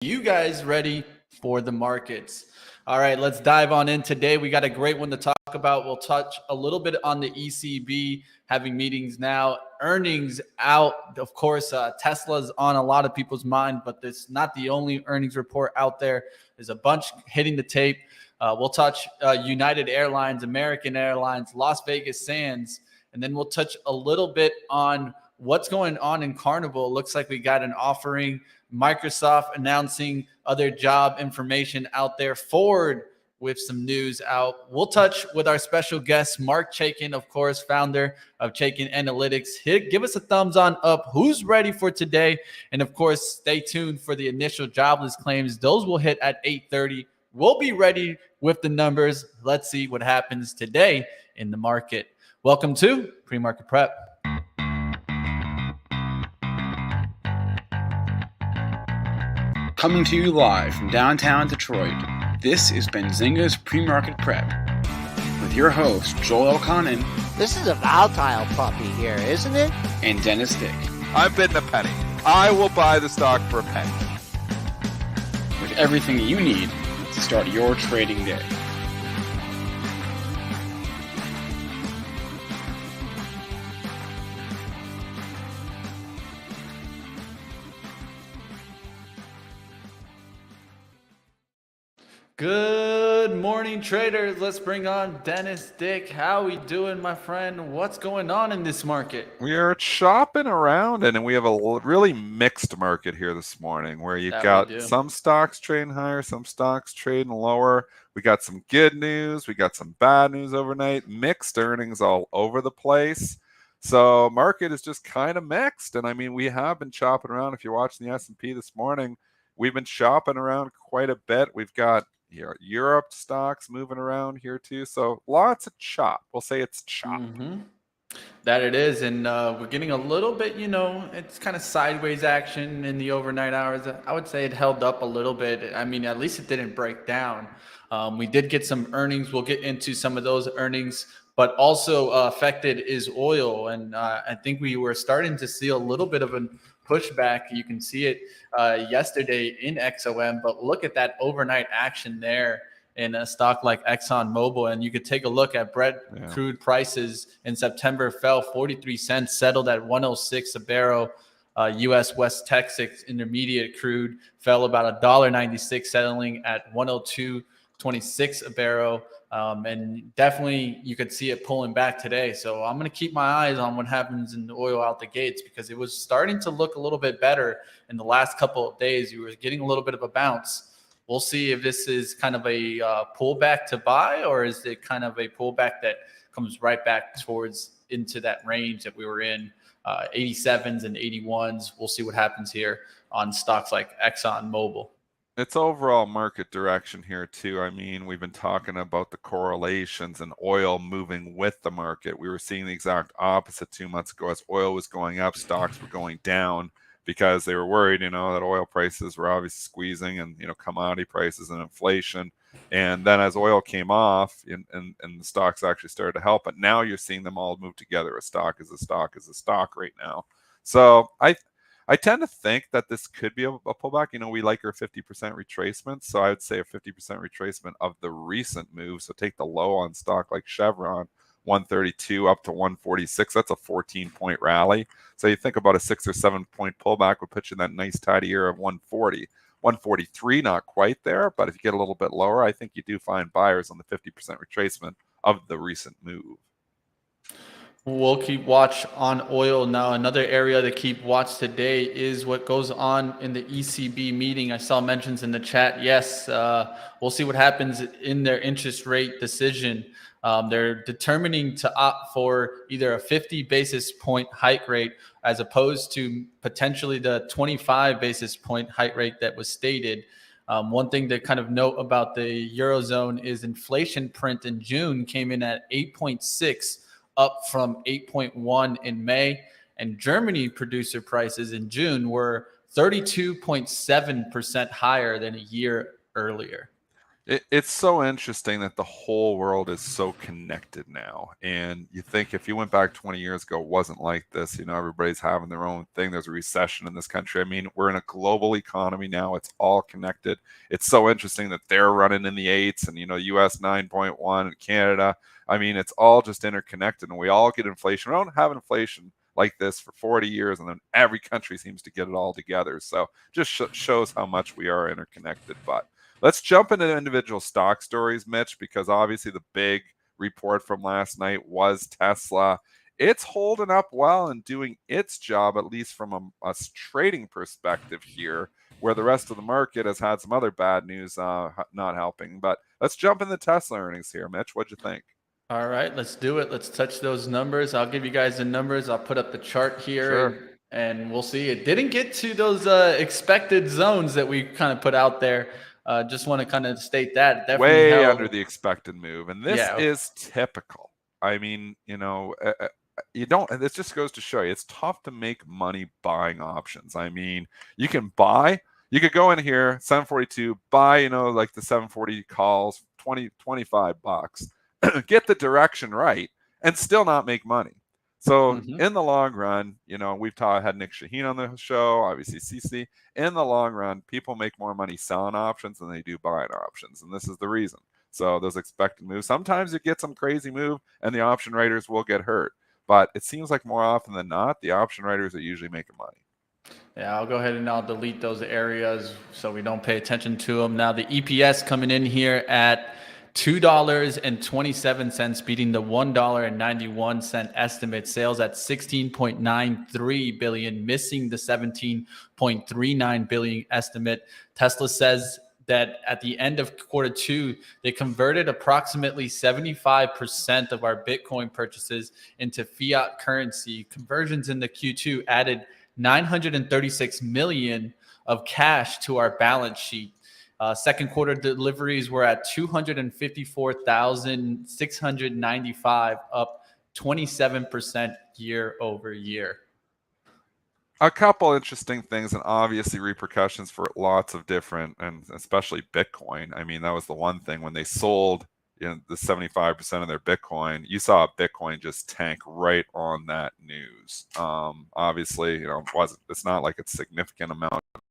You guys ready for the markets? All right, let's dive on in today. We got a great one to talk about. We'll touch a little bit on the ECB having meetings now, earnings out. Of course, Tesla's on a lot of people's mind, but this is not the only earnings report out there. There's a bunch hitting the tape. We'll touch United Airlines, American Airlines, Las Vegas Sands, and then we'll touch a little bit on what's going on in Carnival. Looks like we got an offering. Microsoft announcing other job information out there. Ford with some news out. We'll touch with our special guest, Mark Chaikin, of course, founder of Chaikin Analytics. Give us a thumbs on up. Who's ready for today? And of course, stay tuned for the initial jobless claims. Those will hit at 8:30. We'll be ready with the numbers. Let's see what happens today in the market. Welcome to PreMarket Prep. Coming to you live from downtown Detroit, this is Benzinga's PreMarket Prep with your host, Joel Elconin. This is a volatile puppy here, isn't it? And Dennis Dick. I'm bidding a penny. I will buy the stock for a penny. With everything you need to start your trading day. Good morning, traders. Let's bring on Dennis Dick. How we doing, my friend? What's going on in this market? We are shopping around, and we have a really mixed market here this morning where you've got some stocks trading higher, some stocks trading lower. We got some good news. We got some bad news overnight. Mixed earnings all over the place. So market is just kind of mixed. And I mean, we have been shopping around. If you're watching the S&P this morning, we've been shopping around quite a bit. We've got Europe stocks moving around here too. So lots of chop. We'll say it's chop. That it is. And we're getting a little bit, it's kind of sideways action in the overnight hours. I would say it held up a little bit. I mean, at least it didn't break down. We did get some earnings. We'll get into some of those earnings, but also affected is oil. And I think we were starting to see a little bit of a pushback. You can see it yesterday in XOM, but look at that overnight action there in a stock like ExxonMobil. And you could take a look at Brent crude prices in September fell 43 cents, settled at 106 a barrel. U.S. West Texas Intermediate crude fell about $1.96, settling at 102.26 a barrel. And definitely you could see it pulling back today. So I'm going to keep my eyes on what happens in the oil out the gates, because it was starting to look a little bit better in the last couple of days. You were getting a little bit of a bounce. We'll see if this is kind of a pullback to buy, or is it kind of a pullback that comes right back towards into that range that we were in, 87s and 81s. We'll see what happens here on stocks like ExxonMobil. It's overall market direction here too. I mean, we've been talking about the correlations and oil moving with the market. We were seeing the exact opposite 2 months ago. As oil was going up, stocks were going down because they were worried, that oil prices were obviously squeezing, and commodity prices and inflation. And then as oil came off, and the stocks actually started to help. But now you're seeing them all move together. A stock is a stock is a stock right now. So I tend to think that this could be a pullback. We like our 50% retracement. So I would say a 50% retracement of the recent move. So take the low on stock like Chevron, 132 up to 146. That's a 14-point rally. So you think about a 6 or 7 point pullback would put you in that nice tidy area of 140. 143, not quite there. But if you get a little bit lower, I think you do find buyers on the 50% retracement of the recent move. We'll keep watch on oil now. Another area to keep watch today is what goes on in the ECB meeting. I saw mentions in the chat. Yes, we'll see what happens in their interest rate decision. They're determining to opt for either a 50 basis point hike rate as opposed to potentially the 25 basis point hike rate that was stated. One thing to kind of note about the Eurozone is inflation print in June came in at 8.6, up from 8.1 in May. And Germany producer prices in June were 32.7% higher than a year earlier. It's so interesting that the whole world is so connected now. And you think if you went back 20 years ago, it wasn't like this. You know, everybody's having their own thing. There's a recession in this country. I mean, we're in a global economy now. It's all connected. It's so interesting that they're running in the eights and, you know, US 9.1 and Canada. I mean, it's all just interconnected and we all get inflation. We don't have inflation like this for 40 years and then every country seems to get it all together. So just shows how much we are interconnected. But let's jump into individual stock stories, Mitch, because obviously the big report from last night was Tesla. It's holding up well and doing its job, at least from a trading perspective here, where the rest of the market has had some other bad news not helping. But let's jump into Tesla earnings here, Mitch. What'd you think? All right, let's do it. Let's touch those numbers. I'll give you guys the numbers. I'll put up the chart here. Sure. And we'll see. It didn't get to those expected zones that we kind of put out there. Just want to kind of state that. Definitely way held under the expected move. And this Yeah. is typical. I mean, you know, you don't, this just goes to show you it's tough to make money buying options. I mean, you can buy, you could go in here, 742, buy, you know, like the 740 calls, 25 bucks, get the direction right, and still not make money. So in the long run, you know, we've had Nick Shaheen on the show, obviously CC. In the long run, people make more money selling options than they do buying options, and this is the reason. So those expected moves, sometimes you get some crazy move, and the option writers will get hurt. But it seems like more often than not, the option writers are usually making money. Yeah, I'll go ahead and I'll delete those areas so we don't pay attention to them. Now the EPS coming in here at $2.27, beating the $1.91 estimate. Sales at 16.93 billion, missing the 17.39 billion estimate. Tesla says that at the end of quarter two, they converted approximately 75% of our Bitcoin purchases into fiat currency. Conversions in the Q2 added 936 million of cash to our balance sheet. Second quarter deliveries were at 254,695, up 27% year over year. A couple interesting things and obviously repercussions for lots of different, and especially Bitcoin. I mean, that was the one thing when they sold, you know, the 75% of their Bitcoin, you saw Bitcoin just tank right on that news. Obviously, you know, it's not like it's significant amount of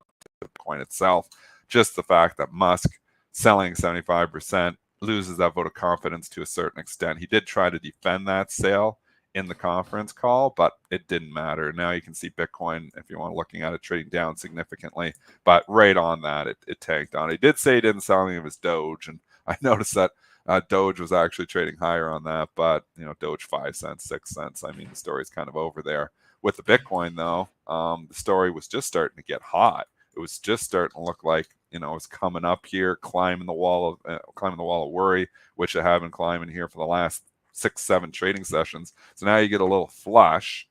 Bitcoin itself. Just the fact that Musk selling 75% loses that vote of confidence to a certain extent. He did try to defend that sale in the conference call, but it didn't matter. Now you can see Bitcoin, if you want looking at it, trading down significantly, but right on that, it tanked on. He did say he didn't sell any of his Doge, and I noticed that Doge was actually trading higher on that, but you know, Doge 5 cents, 6 cents. I mean, the story's kind of over there. With the Bitcoin though, the story was just starting to get hot. It was just starting to look like, you know, it's coming up here, climbing the wall of worry, which I have been climbing here for the last 6-7 trading sessions. So now you get a little flush.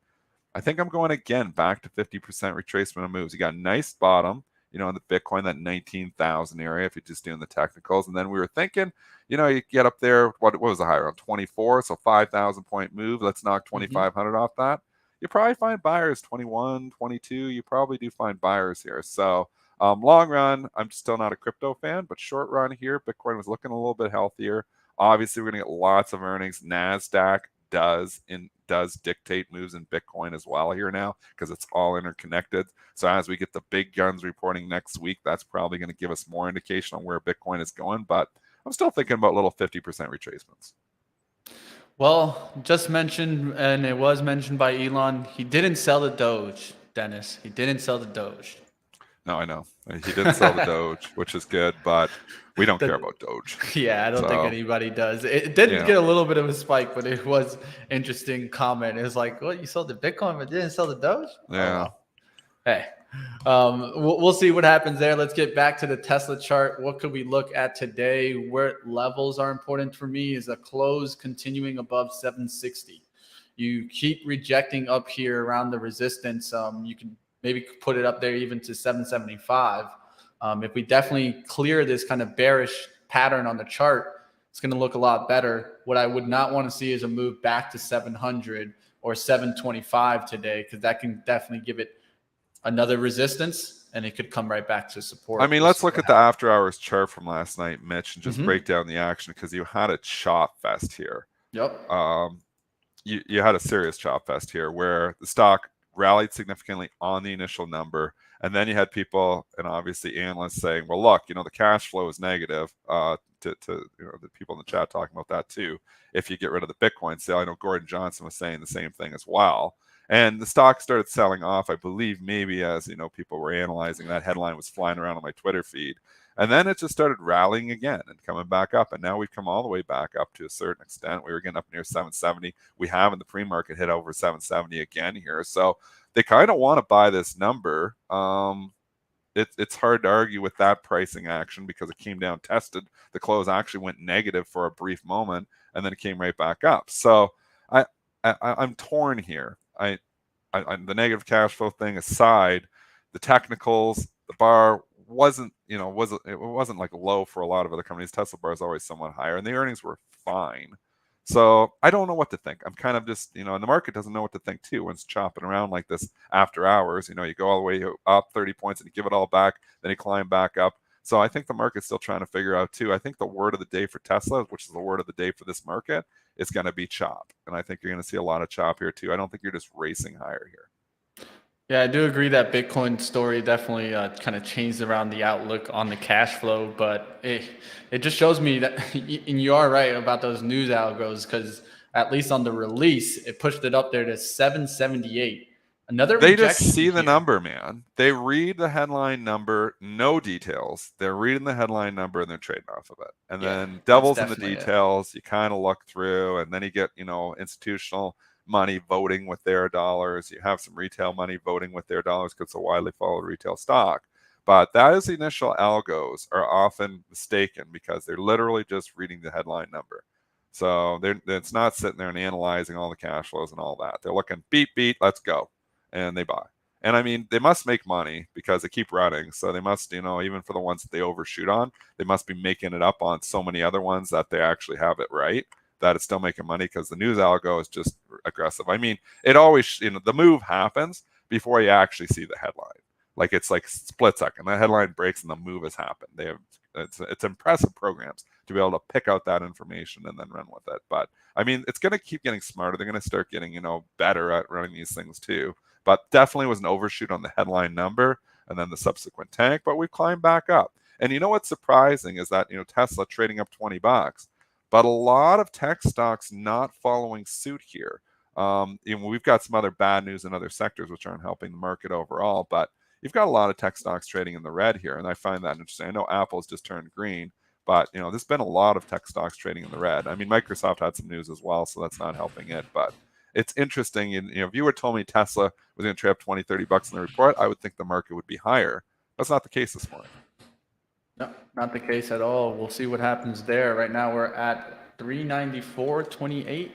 I think I'm going again back to 50% retracement of moves. You got a nice bottom, you know, in the Bitcoin, that 19,000 area, if you're just doing the technicals. And then we were thinking, you know, you get up there, what was the high, around 24, so 5,000 point move. Let's knock 2,500 off that. You probably find buyers 21, 22. You probably do find buyers here. So long run, I'm still not a crypto fan, but short run here, Bitcoin was looking a little bit healthier. Obviously, we're going to get lots of earnings. NASDAQ does dictate moves in Bitcoin as well here now because it's all interconnected. So as we get the big guns reporting next week, that's probably going to give us more indication on where Bitcoin is going. But I'm still thinking about little 50% retracements. Well, just mentioned, and it was mentioned by Elon, he didn't sell the Doge, Dennis. He didn't sell the Doge. No, I know. He didn't sell the Doge, which is good, but we don't care about Doge. Yeah, I don't think anybody does. It did get a little bit of a spike, but it was interesting comment. It was like, well, you sold the Bitcoin, but didn't sell the Doge? Yeah. Oh, well. Hey, we'll see what happens there. Let's get back to the Tesla chart. What could we look at today? Where levels are important for me is a close continuing above 760. You keep rejecting up here around the resistance. You can maybe put it up there even to 775. If we definitely clear this kind of bearish pattern on the chart, it's going to look a lot better. What I would not want to see is a move back to 700 or 725 today, because that can definitely give it another resistance and it could come right back to support. I mean, We'll let's see look what at the happens. after hours chart from last night, Mitch, and just break down the action, because you had a chop fest here. Yep. You had a serious chop fest here where the stock rallied significantly on the initial number, and then you had people and obviously analysts saying, well, look, the cash flow is negative. To the people in the chat talking about that too. If you get rid of the Bitcoin sale, I know Gordon Johnson was saying the same thing as well. And the stock started selling off, I believe, maybe as people were analyzing. That headline was flying around on my Twitter feed. And then it just started rallying again and coming back up. And now we've come all the way back up to a certain extent. We were getting up near 770. We have in the pre-market hit over 770 again here. So they kind of want to buy this number. It's hard to argue with that pricing action because it came down, tested. The close actually went negative for a brief moment, and then it came right back up. So I'm torn here. The negative cash flow thing aside, the technicals, the bar wasn't like low for a lot of other companies. Tesla bar is always somewhat higher, and the earnings were fine. So I don't know what to think. I'm kind of just, and the market doesn't know what to think too when it's chopping around like this after hours. You go all the way up 30 points and you give it all back, then you climb back up. So I think the market's still trying to figure out too. I think the word of the day for Tesla, which is the word of the day for this market, is going to be chop. And I think you're going to see a lot of chop here too. I don't think you're just racing higher here. Yeah, I do agree that Bitcoin story definitely kind of changed around the outlook on the cash flow, but it just shows me that, and you are right about those news algos, because at least on the release, it pushed it up there to 778. Another They rejection just see the here. number, man. They read the headline number, no details. They're reading the headline number and they're trading off of it. And then devil's in the details. You kind of look through, and then you get, institutional money voting with their dollars. You have some retail money voting with their dollars because it's a widely followed retail stock. But that is the initial algos are often mistaken because they're literally just reading the headline number. So it's not sitting there and analyzing all the cash flows and all that. They're looking beat, let's go. And they buy. And I mean, they must make money because they keep running. So they must, even for the ones that they overshoot on, they must be making it up on so many other ones that they actually have it right, that it's still making money because the news algo is just aggressive. I mean, it always, the move happens before you actually see the headline. Like it's like split second. The headline breaks and the move has happened. They have it's impressive programs to be able to pick out that information and then run with it. But I mean, it's going to keep getting smarter. They're going to start getting, better at running these things too. But definitely was an overshoot on the headline number and then the subsequent tank. But we've climbed back up. And what's surprising is that, Tesla trading up $20, but a lot of tech stocks not following suit here. We've got some other bad news in other sectors which aren't helping the market overall, but you've got a lot of tech stocks trading in the red here, and I find that interesting. I know Apple's just turned green, but there's been a lot of tech stocks trading in the red. I mean, Microsoft had some news as well, so that's not helping it, but it's interesting. And if you were told me Tesla was going to trade up $20-30 in the report, I would think the market would be higher. That's not the case this morning. No, not the case at all. We'll see what happens there. Right now we're at 394.28.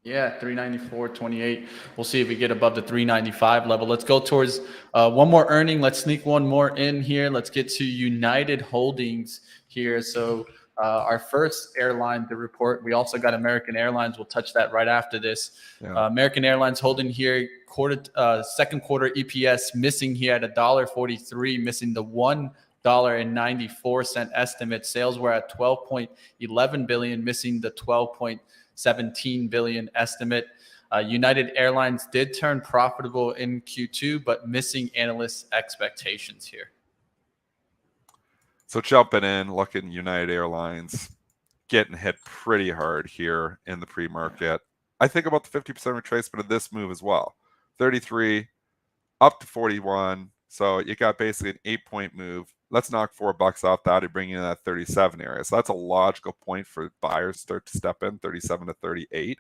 Yeah, 394.28. We'll see if we get above the 395 level. Let's go towards one more earning. Let's sneak one more in here. Let's get to United Holdings here. So our first airline to report. We also got American Airlines. We'll touch that right after this. Yeah. American Airlines holding here second quarter EPS missing here at $1.43, missing the $1.94 estimate. Sales were at 12.11 billion, missing the 12.17 billion estimate. United Airlines did turn profitable in Q2, but missing analysts' expectations here. So jumping in, looking United Airlines getting hit pretty hard here in the pre-market. I think about the 50% retracement of this move as well. 33 up to 41. So you got basically an 8-point move. Let's knock $4 off that to bring you in that 37 area. So that's a logical point for buyers to start to step in, 37 to 38.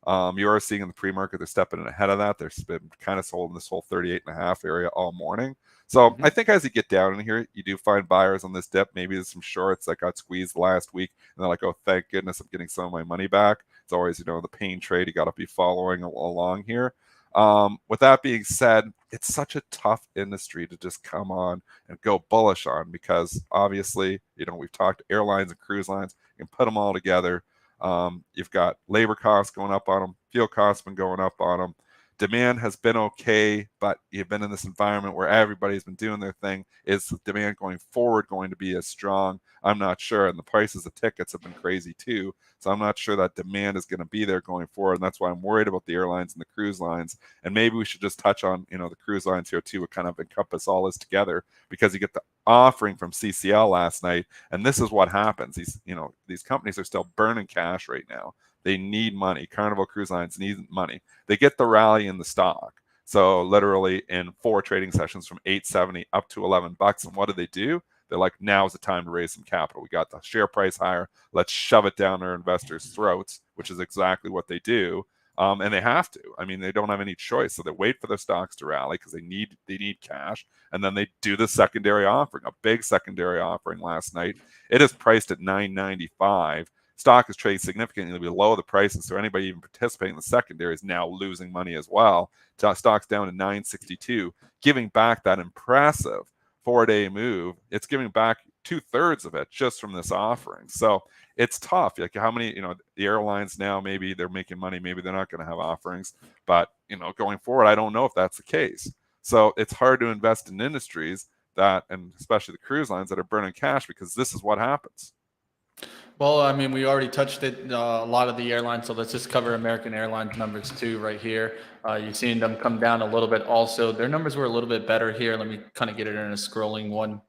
You are seeing in the pre-market, they're stepping in ahead of that. They've been kind of sold in this whole 38.5 area all morning. So I think as you get down in here, you do find buyers on this dip. Maybe there's some shorts that got squeezed last week, and they're like, oh, thank goodness I'm getting some of my money back. It's always, the pain trade. You got to be following along here. With that being said, it's such a tough industry to just come on and go bullish on because obviously, we've talked airlines and cruise lines. You can put them all together. You've got labor costs going up on them. Fuel costs been going up on them. demand has been okay, but you've been in this environment where everybody's been doing their thing. Is demand going forward going to be as strong? I'm not sure. And the prices of tickets have been crazy too. So I'm not sure that demand is going to be there going forward. And that's why I'm worried about the airlines and the cruise lines. And maybe we should just touch on, the cruise lines here too, to kind of encompass all this together, because you get the offering from CCL last night. And this is what happens. These companies are still burning cash right now. They need money. Carnival Cruise Lines need money. They get the rally in the stock. So literally in 4 trading sessions from $8.70 up to $11. And what do? They're like, now is the time to raise some capital. We got the share price higher. Let's shove it down our investors' throats, which is exactly what they do. And they have to. I mean, they don't have any choice. So they wait for the stocks to rally because they need cash. And then they do the secondary offering, a big secondary offering last night. It is priced at $9.95. Stock is trading significantly below the prices, so anybody even participating in the secondary is now losing money as well. Stock's down to $9.62, giving back that impressive 4-day move. It's giving back 2/3 of it just from this offering. So it's tough. Like, how many, the airlines now, maybe they're making money, maybe they're not going to have offerings, but going forward, I don't know if that's the case. So it's hard to invest in industries that, and especially the cruise lines, that are burning cash, because this is what happens. Well, I mean, we already touched it, a lot of the airlines, so let's just cover American Airlines numbers too right here. You've seen them come down a little bit also. Their numbers were a little bit better here. Let me kind of get it in a scrolling one.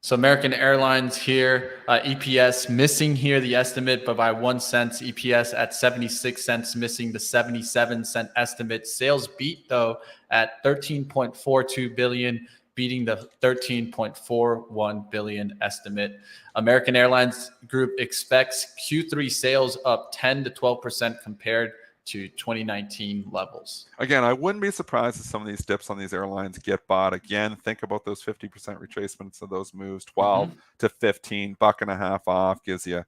So American Airlines here, EPS missing here the estimate, but by 1 cent. EPS at 76 cents, missing the 77-cent estimate. Sales beat though at 13.42 billion, beating the 13.41 billion estimate. American Airlines Group expects Q3 sales up 10 to 12% compared to 2019 levels. Again, I wouldn't be surprised if some of these dips on these airlines get bought. Again, think about those 50% retracements of those moves. 12 to 15, $1.50 off gives you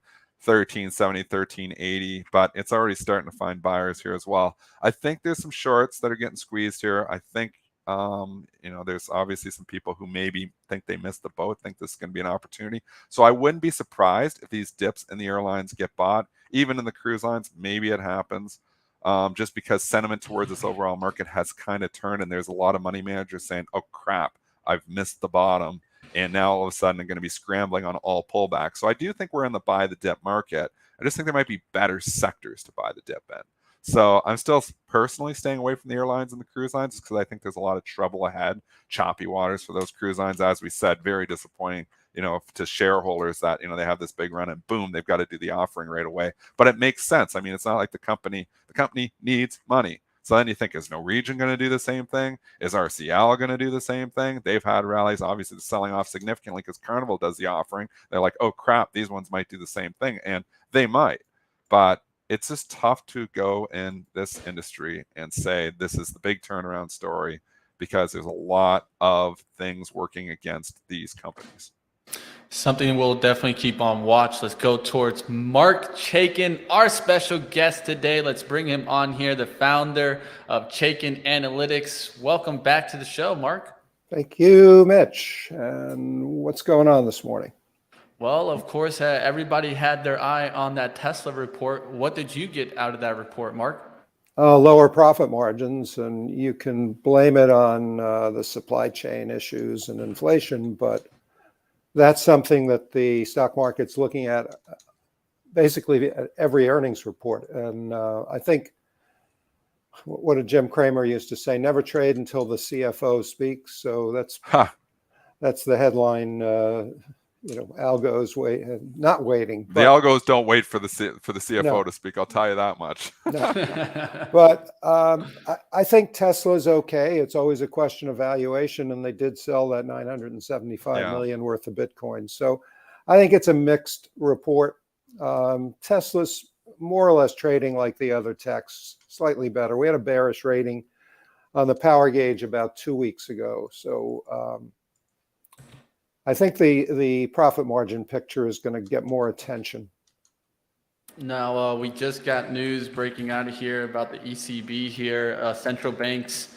$13.70, $13.80, but it's already starting to find buyers here as well. I think there's some shorts that are getting squeezed here. I think there's obviously some people who maybe think they missed the boat, think this is going to be an opportunity. So I wouldn't be surprised if these dips in the airlines get bought. Even in the cruise lines, maybe it happens. Just because sentiment towards this overall market has kind of turned, and there's a lot of money managers saying, oh crap, I've missed the bottom, and now all of a sudden I'm going to be scrambling on all pullbacks. So I do think we're in the buy the dip market. I just think there might be better sectors to buy the dip in. So I'm still personally staying away from the airlines and the cruise lines, because I think there's a lot of trouble ahead, choppy waters for those cruise lines. As we said, very disappointing, to shareholders that, they have this big run and boom, they've got to do the offering right away. But it makes sense. I mean, it's not like the company needs money. So then you think, is Norwegian going to do the same thing? Is RCL going to do the same thing? They've had rallies. Obviously, they're selling off significantly because Carnival does the offering. They're like, oh crap, these ones might do the same thing. And they might. But it's just tough to go in this industry and say this is the big turnaround story, because there's a lot of things working against these companies. Something we'll definitely keep on watch. Let's go towards Mark Chaikin, our special guest today. Let's bring him on here, the founder of Chaikin Analytics. Welcome back to the show, Mark. Thank you, Mitch. And what's going on this morning? Well, of course, everybody had their eye on that Tesla report. What did you get out of that report, Mark? Lower profit margins, and you can blame it on the supply chain issues and inflation, but that's something that the stock market's looking at basically at every earnings report. And I think, what did Jim Cramer used to say? Never trade until the CFO speaks. So that's the headline. Algos not waiting. The algos don't wait for the CFO to speak. I'll tell you that much. No. But I think Tesla's okay. It's always a question of valuation, and they did sell that 975 million worth of Bitcoin. So I think it's a mixed report. Tesla's more or less trading like the other techs, slightly better. We had a bearish rating on the power gauge about 2 weeks ago. So I think the profit margin picture is going to get more attention. Now, we just got news breaking out of here about the ECB here, central banks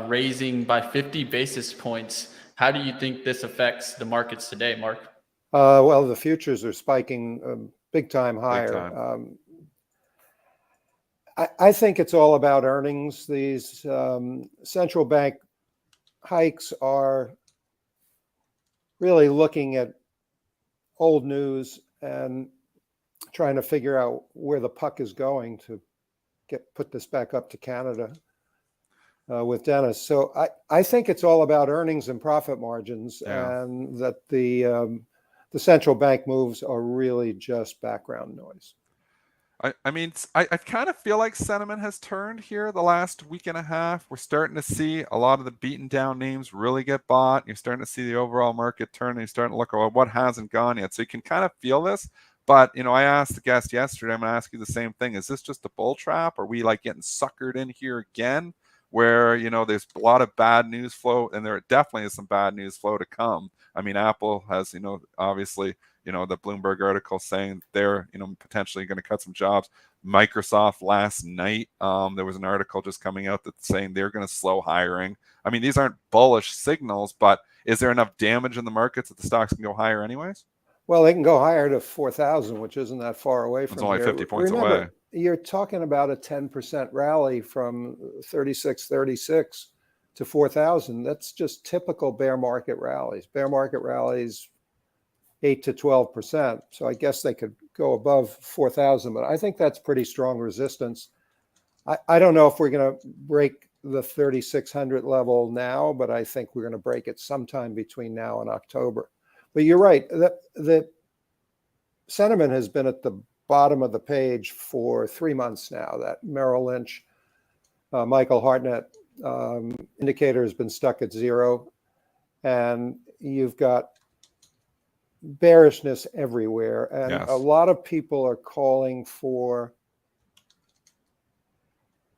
raising by 50 basis points. How do you think this affects the markets today, Mark? Well, the futures are spiking big time higher. I think it's all about earnings. These central bank hikes are really looking at old news and trying to figure out where the puck is going to put this back up to Canada with Dennis. So I think it's all about earnings and profit margins, and that the central bank moves are really just background noise. I mean, I kind of feel like sentiment has turned here the last week and a half. We're starting to see a lot of the beaten down names really get bought. You're starting to see the overall market turn, and you're starting to look at what hasn't gone yet. So you can kind of feel this. But, I asked the guest yesterday, I'm going to ask you the same thing. Is this just a bull trap? Are we like getting suckered in here again where, there's a lot of bad news flow, and there definitely is some bad news flow to come. I mean, Apple has, obviously, the Bloomberg article saying they're, potentially going to cut some jobs. Microsoft last night, there was an article just coming out that's saying they're going to slow hiring. I mean, these aren't bullish signals, but is there enough damage in the markets that the stocks can go higher anyways? Well, they can go higher to 4,000, which isn't that far away from It's only here. 50 points Remember, away. You're talking about a 10% rally from 36 to 4,000. That's just typical bear market rallies. Bear market rallies 8 to 12%. So I guess they could go above 4,000, but I think that's pretty strong resistance. I don't know if we're going to break the 3,600 level now, but I think we're going to break it sometime between now and October. But you're right, the sentiment has been at the bottom of the page for 3 months now. That Merrill Lynch, Michael Hartnett indicator has been stuck at 0. And you've got bearishness everywhere. And Yes. a lot of people are calling for,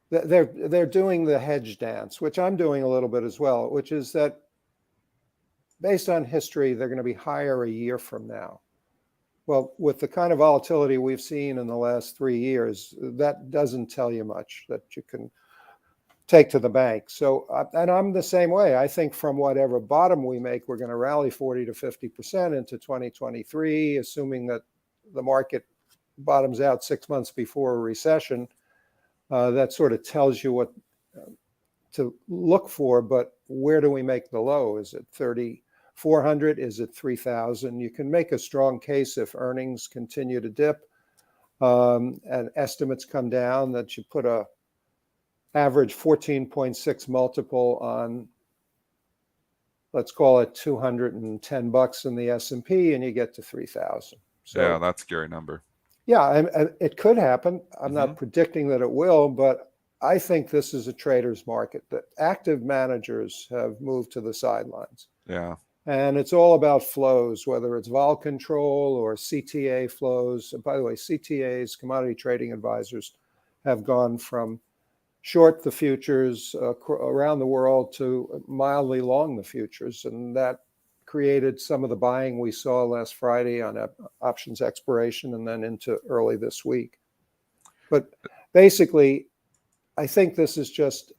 they're doing the hedge dance, which I'm doing a little bit as well, which is that based on history, they're going to be higher a year from now. Well, with the kind of volatility we've seen in the last 3 years, that doesn't tell you much that you can take to the bank. So, and I'm the same way. I think from whatever bottom we make, we're going to rally 40 to 50% into 2023, assuming that the market bottoms out 6 months before a recession. That sort of tells you what to look for, but where do we make the low? Is it 3,400? Is it 3,000? You can make a strong case if earnings continue to dip and estimates come down that you put a average 14.6 multiple on, let's call it $210 in the S&P, and you get to 3,000. So yeah, that's a scary number. Yeah, and it could happen. I'm not predicting that it will, but I think this is a trader's market. The active managers have moved to the sidelines. Yeah. And it's all about flows, whether it's vol control or CTA flows. And by the way, CTAs, commodity trading advisors, have gone from short the futures around the world to mildly long the futures. And that created some of the buying we saw last Friday on options expiration and then into early this week. But basically, I think this is just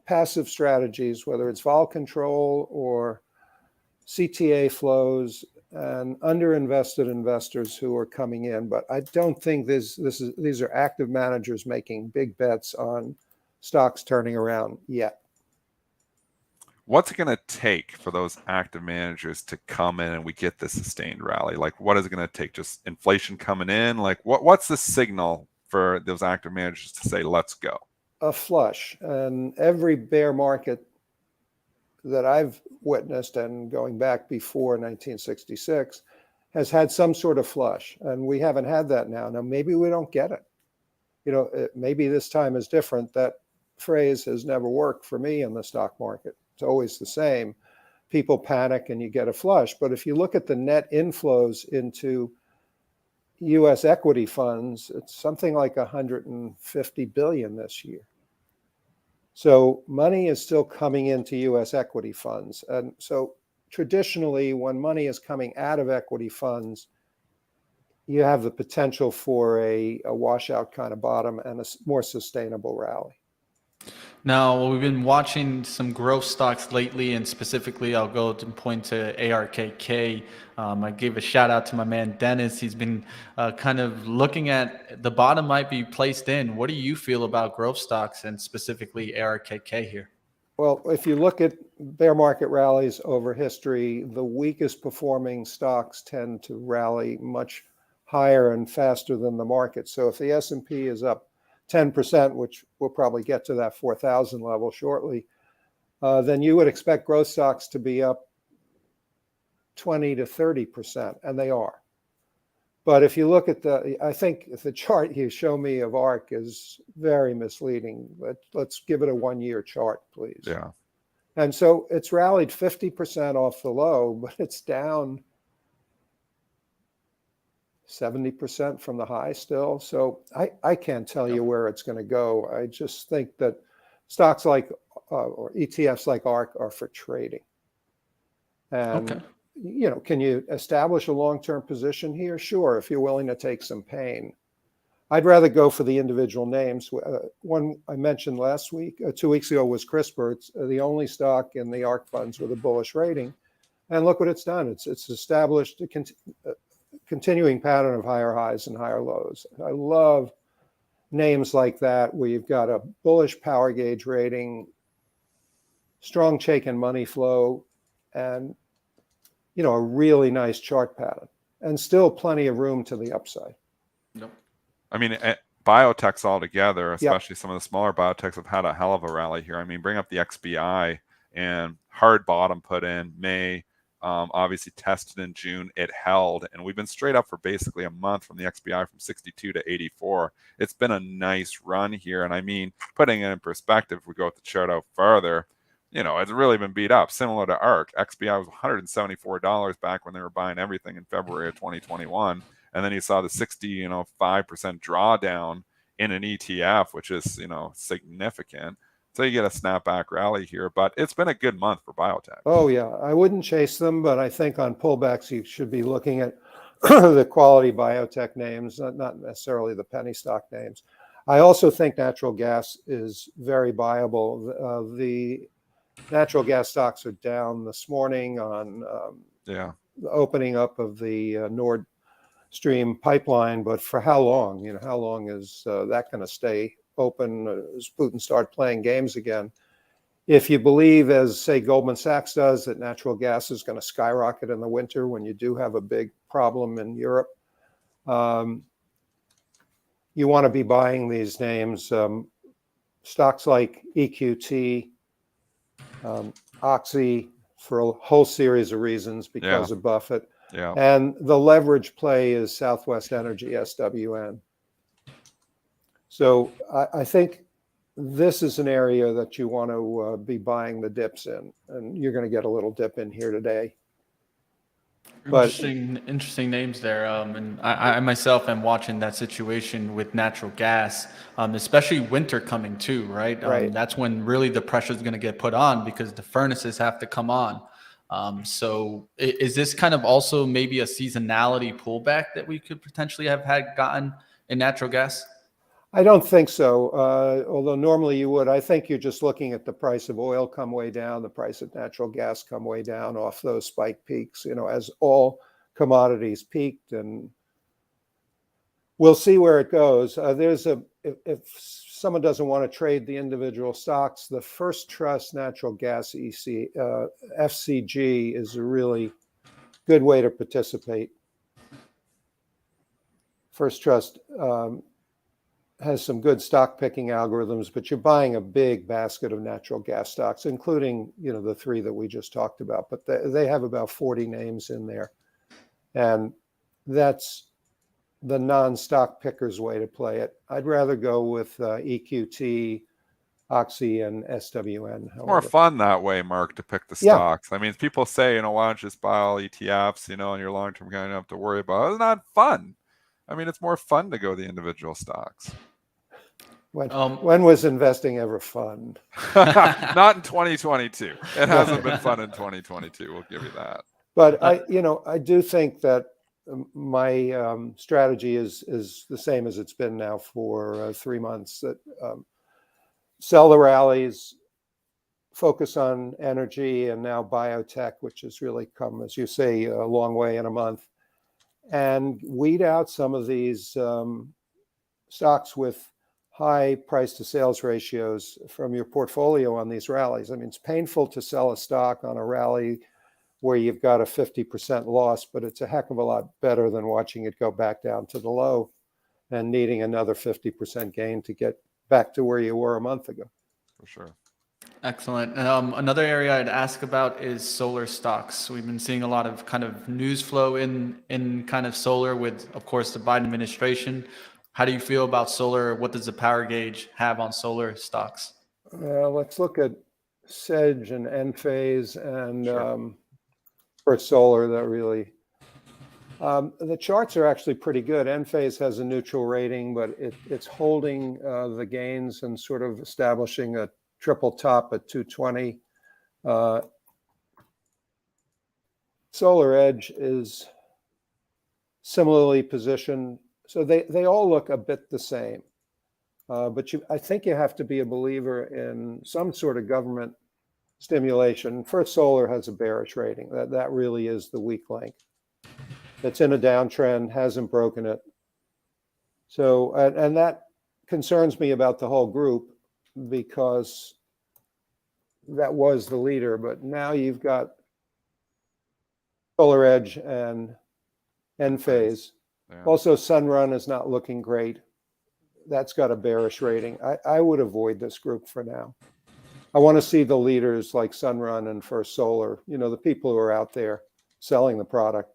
passive strategies, whether it's vol control or CTA flows, and underinvested investors who are coming in. But I don't think these are active managers making big bets on stocks turning around yet. What's it going to take for those active managers to come in and we get this sustained rally? Like, what is it going to take? Just inflation coming in? Like, what's the signal for those active managers to say, let's go? A flush. And every bear market that I've witnessed, and going back before 1966, has had some sort of flush. And we haven't had that now. Now, maybe we don't get it. Maybe this time is different. That phrase has never worked for me in the stock market. It's always the same. People panic and you get a flush. But if you look at the net inflows into US equity funds, it's something like 150 billion this year. So money is still coming into US equity funds. And so traditionally, when money is coming out of equity funds, you have the potential for a washout kind of bottom and a more sustainable rally. Now, we've been watching some growth stocks lately, and specifically, I'll go to point to ARKK. I gave a shout out to my man Dennis. He's been kind of looking at the bottom might be placed in. What do you feel about growth stocks and specifically ARKK here? Well, if you look at bear market rallies over history, the weakest performing stocks tend to rally much higher and faster than the market. So if the S&P is up 10%, which we'll probably get to that 4,000 level shortly, then you would expect growth stocks to be up 20 to 30%, and they are. But if you look at I think the chart you show me of ARK is very misleading. Let's give it a 1-year chart, please. Yeah. And so it's rallied 50% off the low, but it's down 70% from the high still. So I can't tell you where it's going to go. I just think that stocks like or ETFs like ARK are for trading. And Okay. can you establish a long-term position here? Sure, if you're willing to take some pain. I'd rather go for the individual names. One I mentioned last week, 2 weeks ago, was CRISPR. It's the only stock in the ARK funds with a bullish rating. And look what it's done. It's established a continuing pattern of higher highs and higher lows. I love names like that where you've got a bullish power gauge rating, strong Chaikin Money Flow, and a really nice chart pattern, and still plenty of room to the upside. Nope. I mean, biotechs altogether, especially some of the smaller biotechs, have had a hell of a rally here. I mean, bring up the XBI and hard bottom put in May, obviously tested in June. It held, and we've been straight up for basically a month from the XBI from 62 to 84. It's been a nice run here. And I mean, putting it in perspective, if we go with the chart out further, it's really been beat up, similar to ARK. XBI was $174 back when they were buying everything in February of 2021. And then you saw the 5% drawdown in an ETF, which is, significant. So you get a snapback rally here, but it's been a good month for biotech. Oh, yeah. I wouldn't chase them, but I think on pullbacks, you should be looking at the quality biotech names, not necessarily the penny stock names. I also think natural gas is very viable. The natural gas stocks are down this morning on the opening up of the Nord Stream pipeline, but for how long? How long is that going to stay open as Putin start playing games again? If you believe, as say Goldman Sachs does, that natural gas is going to skyrocket in the winter when you do have a big problem in Europe, you want to be buying these names. Stocks like EQT, Oxy, for a whole series of reasons because of Buffett. Yeah. And the leverage play is Southwest Energy, SWN. So I think this is an area that you want to be buying the dips in, and you're going to get a little dip in here today. But Interesting names there. And I myself am watching that situation with natural gas, especially winter coming too, right? Right. That's when really the pressure is going to get put on because the furnaces have to come on. So is this kind of also maybe a seasonality pullback that we could potentially have gotten in natural gas? I don't think so, although normally you would. I think you're just looking at the price of oil come way down, the price of natural gas come way down off those spike peaks, as all commodities peaked, and we'll see where it goes. If someone doesn't want to trade the individual stocks, the First Trust Natural Gas FCG is a really good way to participate. First Trust has some good stock picking algorithms, but you're buying a big basket of natural gas stocks, including, the three that we just talked about, but they have about 40 names in there. And that's the non-stock picker's way to play it. I'd rather go with EQT, Oxy, and SWN. It's more fun that way, Mark, to pick the stocks. I mean, people say, why don't you just buy all ETFs, and your long-term kind of don't have to worry about it. It's not fun. I mean, it's more fun to go the individual stocks. When was investing ever fun? Not in 2022. It hasn't been fun in 2022. We'll give you that. But I do think that my strategy is the same as it's been now for 3 months. That sell the rallies, focus on energy and now biotech, which has really come, as you say, a long way in a month, and weed out some of these stocks with high price to sales ratios from your portfolio on these rallies. I mean, it's painful to sell a stock on a rally where you've got a 50% loss, but it's a heck of a lot better than watching it go back down to the low and needing another 50% gain to get back to where you were a month ago. For sure. Excellent. Another area I'd ask about is solar stocks. We've been seeing a lot of kind of news flow in kind of solar with, of course, the Biden administration. How do you feel about solar? What does the power gauge have on solar stocks? Let's look at Sedge and Enphase and Sure. First Solar. That really, the charts are actually pretty good. Enphase has a neutral rating, but it's holding the gains and sort of establishing a triple top at 220. Solar Edge is similarly positioned. So they all look a bit the same. But I think you have to be a believer in some sort of government stimulation. First Solar has a bearish rating. That really is the weak link. It's in a downtrend, hasn't broken it. So, and that concerns me about the whole group because that was the leader, but now you've got Solar Edge and Enphase. Yeah. Also, Sunrun is not looking great. That's got a bearish rating. I would avoid this group for now. I want to see the leaders like Sunrun and First Solar, the people who are out there selling the product.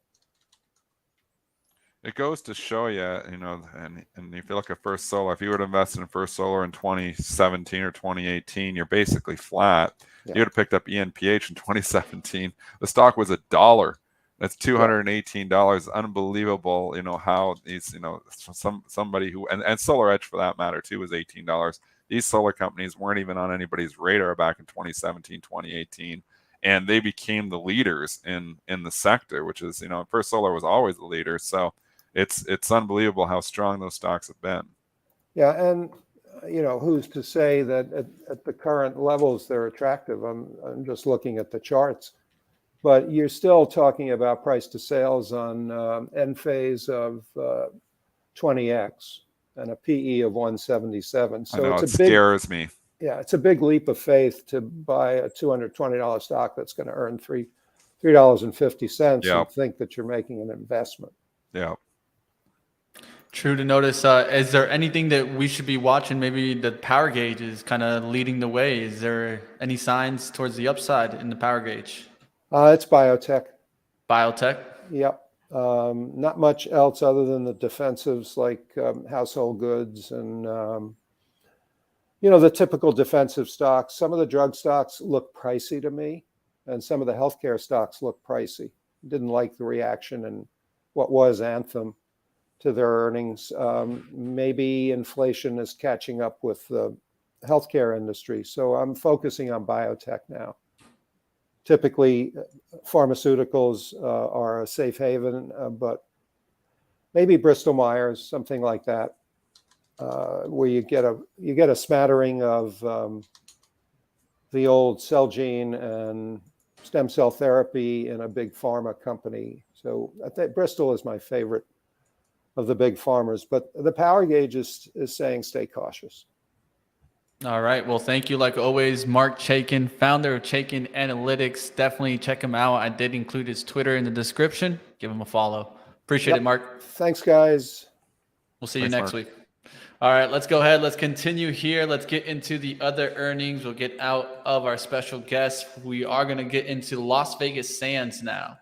It goes to show you, and if you look at First Solar, if you would have invested in First Solar in 2017 or 2018, you're basically flat. Yeah. You would have picked up ENPH in 2017. The stock was $1. That's $218. Unbelievable, how these, somebody who, and Solar Edge for that matter too, was $18. These solar companies weren't even on anybody's radar back in 2017, 2018. And they became the leaders in the sector, which is, First Solar was always the leader. So it's unbelievable how strong those stocks have been. Yeah, and who's to say that at the current levels they're attractive? I'm just looking at the charts, but you're still talking about price to sales on Enphase of 20x and a PE of 177. So I know, it's it scares me. Yeah, it's a big leap of faith to buy a $220 stock that's going to earn $3.50 Yep. and think that you're making an investment. Yeah. True to notice. Is there anything that we should be watching? Maybe the power gauge is kind of leading the way. Is there any signs towards the upside in the power gauge? It's biotech. Biotech? Yep. Not much else other than the defensives like household goods and, the typical defensive stocks. Some of the drug stocks look pricey to me, and some of the healthcare stocks look pricey. Didn't like the reaction in what was Anthem to their earnings. Maybe inflation is catching up with the healthcare industry. So I'm focusing on biotech now. Typically, pharmaceuticals are a safe haven, but maybe Bristol Myers, something like that, where you get a smattering of the old cell gene and stem cell therapy in a big pharma company. So I think Bristol is my favorite of the big farmers, but the power gauge is saying stay cautious. All right. Well, thank you, like always, Mark Chaikin, founder of Chaikin Analytics. Definitely check him out. I did include his Twitter in the description. Give him a follow. Appreciate it, Mark. Thanks, guys. We'll see you next Mark. week. All right, let's go ahead. Let's continue here. Let's get into the other earnings. We'll get out of our special guest. We are going to get into Las Vegas Sands now.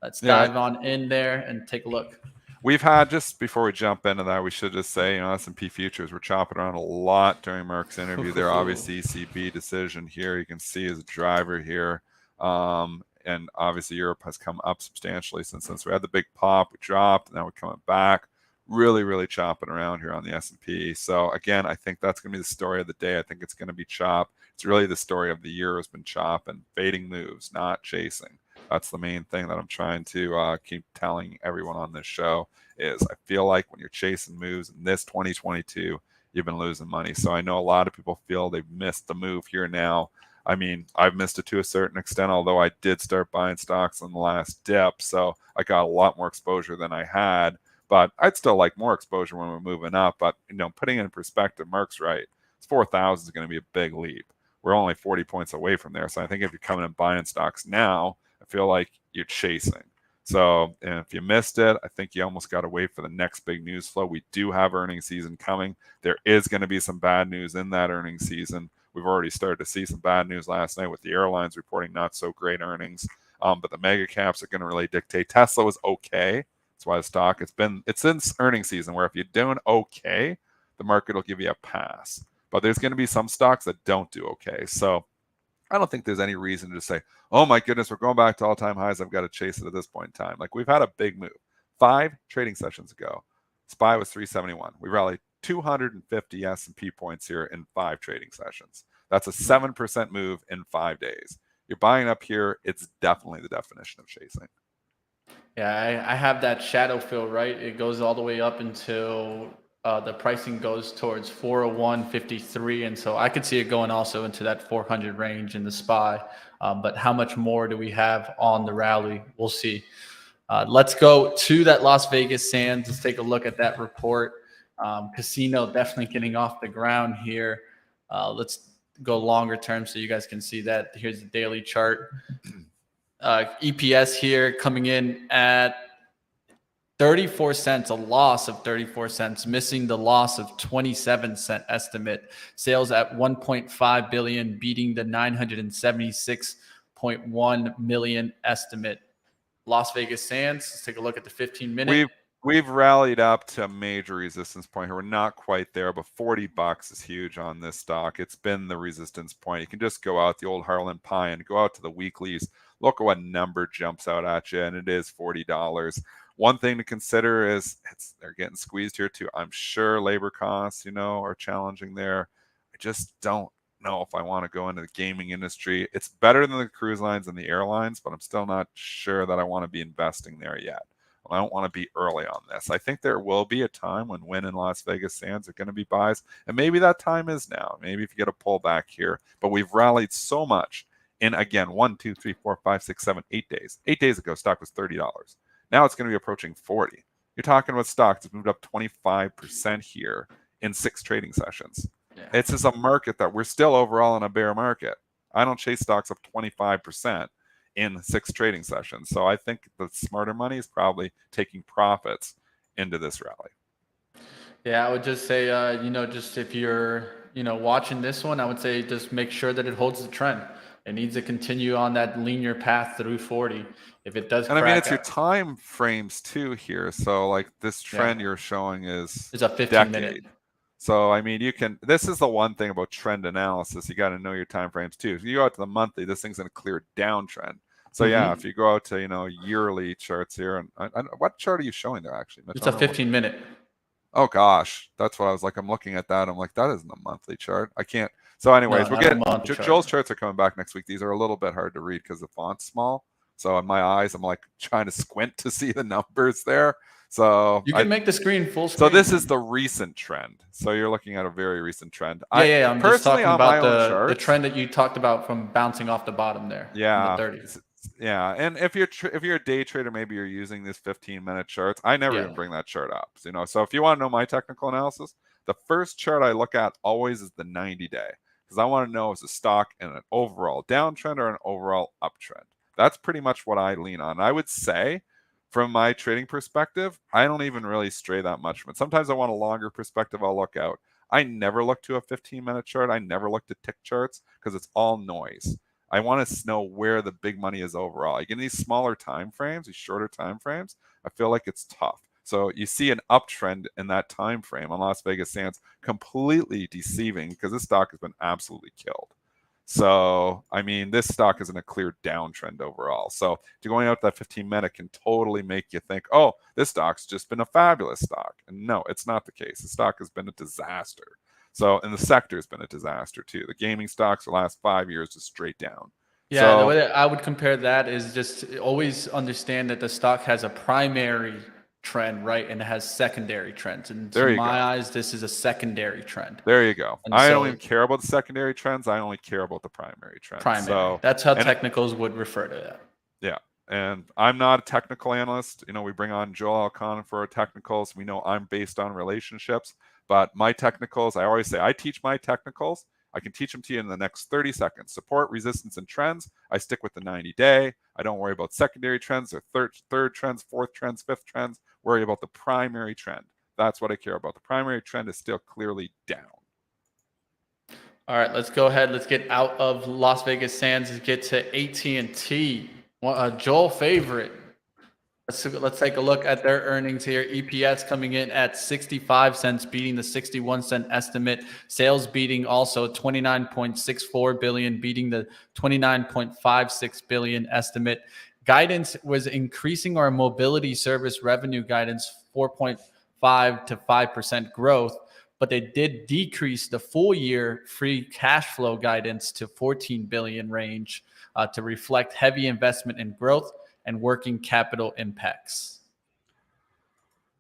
Let's dive on in there and take a look. We've had, just before we jump into that, we should just say, S&P futures were chopping around a lot during Mark's interview. Their obvious ECB decision here, you can see as a driver here. And obviously Europe has come up substantially since we had the big pop, we dropped, and now we're coming back. Really, really chopping around here on the S&P. So again, I think that's going to be the story of the day. I think it's going to be chop. It's really the story of the year has been chop and fading moves, not chasing. That's the main thing that I'm trying to keep telling everyone on this show is I feel like when you're chasing moves in this 2022, you've been losing money. So I know a lot of people feel they've missed the move here now. I mean, I've missed it to a certain extent, although I did start buying stocks on the last dip. So I got a lot more exposure than I had, but I'd still like more exposure when we're moving up. But, putting it in perspective, Mark's right. 4,000 is going to be a big leap. We're only 40 points away from there. So I think if you're coming and buying stocks now, I feel like you're chasing. So if you missed it, I think you almost got to wait for the next big news flow. We do have earnings season coming. There is going to be some bad news in that earnings season. We've already started to see some bad news last night with the airlines reporting not so great earnings. But the mega caps are going to really dictate. Tesla was okay. That's why the stock, it's in earnings season where if you're doing okay, the market will give you a pass. But there's going to be some stocks that don't do okay. So I don't think there's any reason to say, oh my goodness, we're going back to all-time highs. I've got to chase it at this point in time. Like, we've had a big move. 5 trading sessions ago, SPY was 371. We rallied 250 S&P points here in 5 trading sessions. That's a 7% move in 5 days. You're buying up here. It's definitely the definition of chasing. Yeah, I have that shadow fill, right? It goes all the way up until the pricing goes towards 401.53, and so I could see it going also into that 400 range in the SPY. But how much more do we have on the rally? We'll see. Let's go to that Las Vegas Sands. Let's take a look at that report. Casino definitely getting off the ground here. Let's go longer term so you guys can see that. Here's the daily chart. EPS here coming in at 34 cents, a loss of 34 cents, missing the loss of 27-cent estimate. Sales at 1.5 billion, beating the 976.1 million estimate. Las Vegas Sands, let's take a look at the 15-minute. We've rallied up to a major resistance point here. We're not quite there, but $40 is huge on this stock. It's been the resistance point. You can just go out the old Harlan Pie and go out to the weeklies. Look at what number jumps out at you, and it is $40. One thing to consider is they're getting squeezed here too. I'm sure labor costs, are challenging there. I just don't know if I want to go into the gaming industry. It's better than the cruise lines and the airlines, but I'm still not sure that I want to be investing there yet. I don't want to be early on this. I think there will be a time when Wynn and Las Vegas Sands are going to be buys, and maybe that time is now. Maybe if you get a pullback here, but we've rallied so much in, again, 1, 2, 3, 4, 5, 6, 7, 8 days. 8 days ago, stock was $30. Now it's going to be approaching 40. You're talking about stocks that moved up 25% here in 6 trading sessions. Yeah. It's just a market that we're still overall in a bear market. I don't chase stocks up 25% in 6 trading sessions. So I think the smarter money is probably taking profits into this rally. Yeah, I would just say, just if you're, watching this one, I would say just make sure that it holds the trend. It needs to continue on that linear path through 40. If it does, and I mean, it's your time frames too here. So like this trend you're showing is a 15-minute. So I mean, this is the one thing about trend analysis. You got to know your time frames too. If you go out to the monthly, this thing's in a clear downtrend. So yeah, if you go out to yearly charts here, and what chart are you showing there actually? It's a 15-minute. Oh gosh, that's what I was like. I'm looking at that. I'm like, that isn't a monthly chart. I can't. So anyways, we're getting Joel's charts are coming back next week. These are a little bit hard to read because the font's small. So in my eyes, I'm like trying to squint to see the numbers there. So you can make the screen full screen. So this is the recent trend. So you're looking at a very recent trend. Yeah. I'm personally just talking about the trend that you talked about from bouncing off the bottom there. Yeah. In the 30s. Yeah, and if you're a day trader, maybe you're using these 15-minute charts. I never even bring that chart up. So if you want to know my technical analysis, the first chart I look at always is the 90-day because I want to know is the stock in an overall downtrend or an overall uptrend. That's pretty much what I lean on. I would say, from my trading perspective, I don't even really stray that much from it. Sometimes I want a longer perspective. I'll look out. I never look to a 15-minute chart. I never look to tick charts because it's all noise. I want to know where the big money is overall. Like in these smaller time frames, these shorter time frames, I feel like it's tough. So you see an uptrend in that time frame on Las Vegas Sands, completely deceiving because this stock has been absolutely killed. So, I mean, this stock is in a clear downtrend overall. So going out that 15-minute can totally make you think, oh, this stock's just been a fabulous stock. And no, it's not the case. The stock has been a disaster. So, and the sector has been a disaster too. The gaming stocks the last 5 years just straight down. Yeah, so, the way that I would compare that is just always understand that the stock has a primary trend, right? And it has secondary trends. And There to you my go. eyes, this is a secondary trend. There you go. And I so don't even care about the secondary trends. I only care about the primary trends. primary. So That's how and technicals would refer to that. yeah. And I'm not a technical analyst. You know, we bring on Joel Alcon for our technicals. We know I'm based on relationships, but my technicals, I always say I teach my technicals. I can teach them to you in the next 30 seconds. Support, resistance, and trends. I stick with the 90-day. I don't worry about secondary trends or third trends, fourth trends, fifth trends. Worry about the primary trend. That's what I care about. The primary trend is still clearly down. All right, let's go ahead. Let's get out of Las Vegas Sands and get to AT&T. Joel favorite. Let's take a look at their earnings here. EPS coming in at 65 cents, beating the 61 cent estimate. Sales beating also 29.64 billion, beating the 29.56 billion estimate. Guidance was increasing our mobility service revenue guidance 4.5 to 5% growth, but they did decrease the full year free cash flow guidance to 14 billion range to reflect heavy investment in growth and working capital impacts.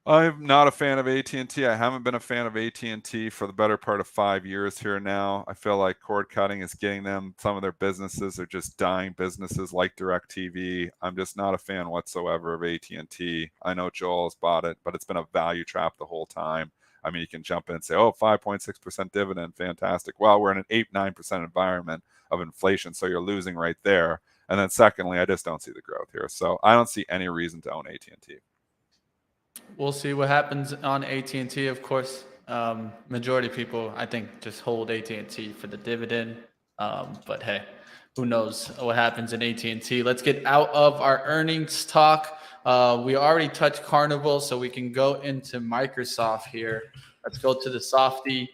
I'm not a fan of AT&T. I haven't been a fan of AT&T for the better part of 5 years here now. I feel like cord cutting is getting them. Some of their businesses are just dying businesses like DirecTV. I'm just not a fan whatsoever of AT&T. I know Joel has bought it, but it's been a value trap the whole time. I mean, you can jump in and say, oh, 5.6% dividend, fantastic. Well, we're in an 8-9% environment of inflation, so you're losing right there. And then secondly, I just don't see the growth here. So I don't see any reason to own AT&T. We'll see what happens on AT&T, of course. Majority of people, I think, just hold AT&T for the dividend. But hey, who knows what happens in AT&T. Let's get out of our earnings talk. We already touched Carnival, so we can go into Microsoft here. Let's go to the softie.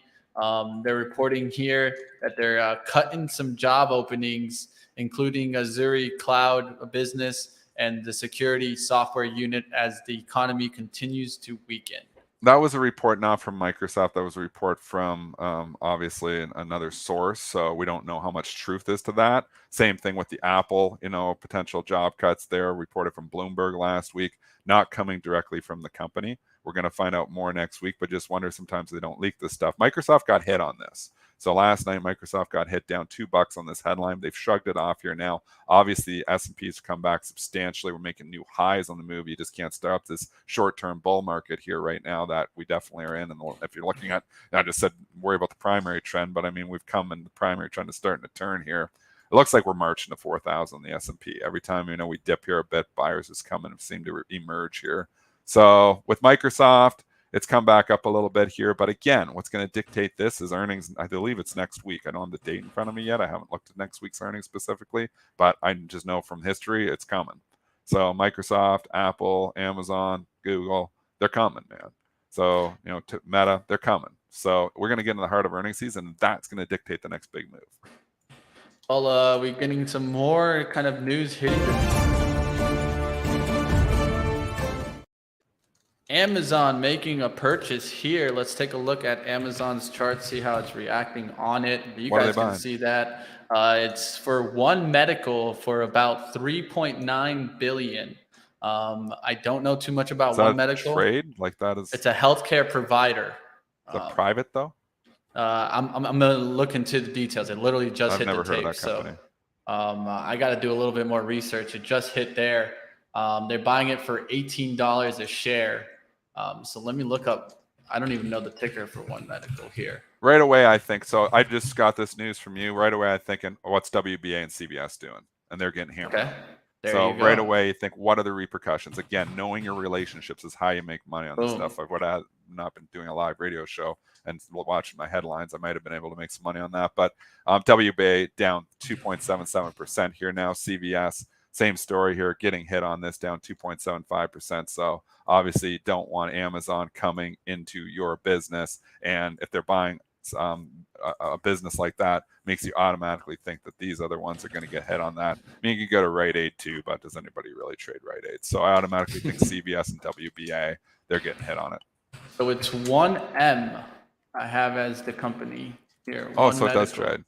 They're reporting here that they're cutting some job openings, including Azure Cloud business and the security software unit as the economy continues to weaken. That was a report not from Microsoft. That was a report from obviously another source. So we don't know how much truth is to that. Same thing with the Apple, potential job cuts there reported from Bloomberg last week, not coming directly from the company. We're going to find out more next week, but just wonder sometimes they don't leak this stuff. Microsoft got hit on this. So last night, Microsoft got hit down $2 on this headline. They've shrugged it off here now. Obviously, S&P's come back substantially. We're making new highs on the move. You just can't stop this short-term bull market here right now that we definitely are in. And if you're looking at, I just said worry about the primary trend, but I mean, we've come in the primary trend is starting to turn here. It looks like we're marching to 4,000 on the S&P. Every time, we dip here a bit, buyers just come in and seem to emerge here. So with Microsoft, it's come back up a little bit here. But again, what's going to dictate this is earnings. I believe it's next week. I don't have the date in front of me yet. I haven't looked at next week's earnings specifically, but I just know from history it's coming. So Microsoft, Apple, Amazon, Google, they're coming, man. So, to Meta, they're coming. So we're going to get in the heart of earnings season, and that's going to dictate the next big move. Well, we're getting some more kind of news hitting Amazon making a purchase here. Let's take a look at Amazon's chart, see how it's reacting on it. You guys can see that it's for One Medical for about 3.9 billion. I don't know too much about One Medical. Trade like that is. It's a healthcare provider. Is it private though? I'm gonna look into the details. It literally just hit the tape. I've never heard of that company. So I got to do a little bit more research. It just hit there. They're buying it for $18 a share. So let me look up. I don't even know the ticker for One Medical here. Right away, I think so. I just got this news from you. Right away, I'm thinking, what's WBA and CBS doing? And they're getting hammered. Okay. So right away, you think, what are the repercussions? Again, knowing your relationships is how you make money on this stuff. I would have not been doing a live radio show and watching my headlines. I might have been able to make some money on that. But WBA down 2.77% here now. CVS, same story here, getting hit on this, down 2.75%. So obviously you don't want Amazon coming into your business. And if they're buying a business like that, makes you automatically think that these other ones are going to get hit on that. I mean, you could go to Rite Aid too, but does anybody really trade Rite Aid? So I automatically think CVS and WBA, they're getting hit on it. So it's 1M I have as the company here. Oh, so it does trade.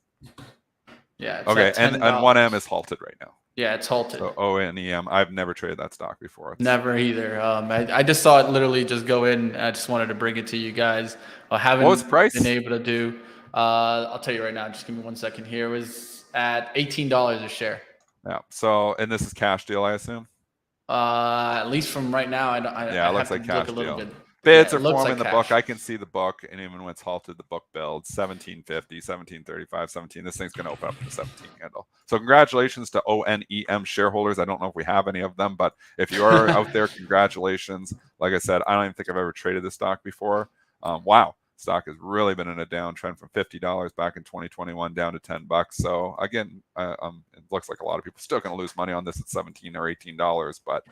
Yeah, it's Okay, at and $10. 1M is halted right now. Yeah, it's halted. So ONEM, I've never traded that stock before. Never either. I just saw it literally just go in. I just wanted to bring it to you guys. I haven't What was the price? been able to do. I'll tell you right now. Just give me 1 second here. It was at $18 a share. Yeah. So, and this is cash deal, I assume. At least from right now, I Yeah, it looks have like to cash look a little deal. bit. Bids Yeah, are it looks forming like the cash. book. I can see the book, and even when it's halted, the book builds 1750, 1735, 17. This thing's going to open up with a 17 handle. So congratulations to ONEM shareholders. I don't know if we have any of them, but if you are out there, congratulations. Like I said, I don't even think I've ever traded this stock before. Wow. Stock has really been in a downtrend from $50 back in 2021 down to $10. So again, it looks like a lot of people still going to lose money on this at $17 or $18, but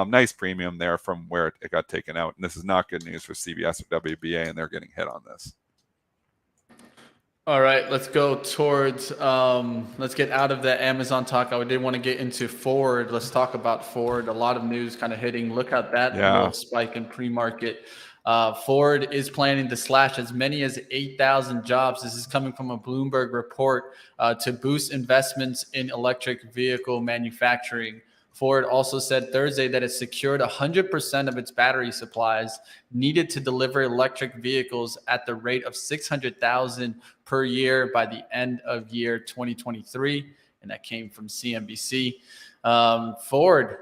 nice premium there from where it got taken out. And this is not good news for CBS or WBA, and they're getting hit on this. All right, let's go towards, let's get out of the Amazon talk. I did want to get into Ford. Let's talk about Ford. A lot of news kind of hitting. Look at that little spike in pre-market. Ford is planning to slash as many as 8,000 jobs. This is coming from a Bloomberg report to boost investments in electric vehicle manufacturing. Ford also said Thursday that it secured 100% of its battery supplies needed to deliver electric vehicles at the rate of 600,000 per year by the end of year 2023. And that came from CNBC. Ford,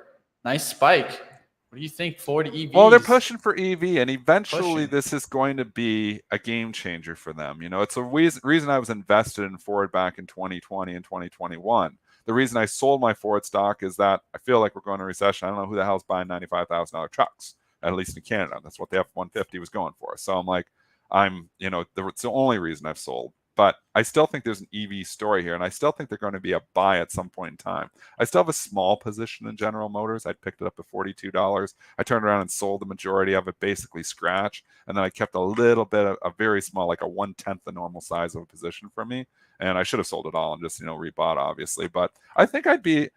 nice spike. What do you think, Ford EVs? Well, they're pushing for EV, and eventually this is going to be a game changer for them. You know, it's a reason I was invested in Ford back in 2020 and 2021. The reason I sold my Ford stock is that I feel like we're going to recession. I don't know who the hell's buying $95,000 trucks, at least in Canada. That's what the F-150 was going for. So I'm like, it's the only reason I've sold. But I still think there's an EV story here, and I still think they're going to be a buy at some point in time. I still have a small position in General Motors. I picked it up at $42. I turned around and sold the majority of it, basically scratch, and then I kept a little bit of a very small, like a 1/10 the normal size of a position for me. And I should have sold it all and just, rebought, obviously. But I think I'd be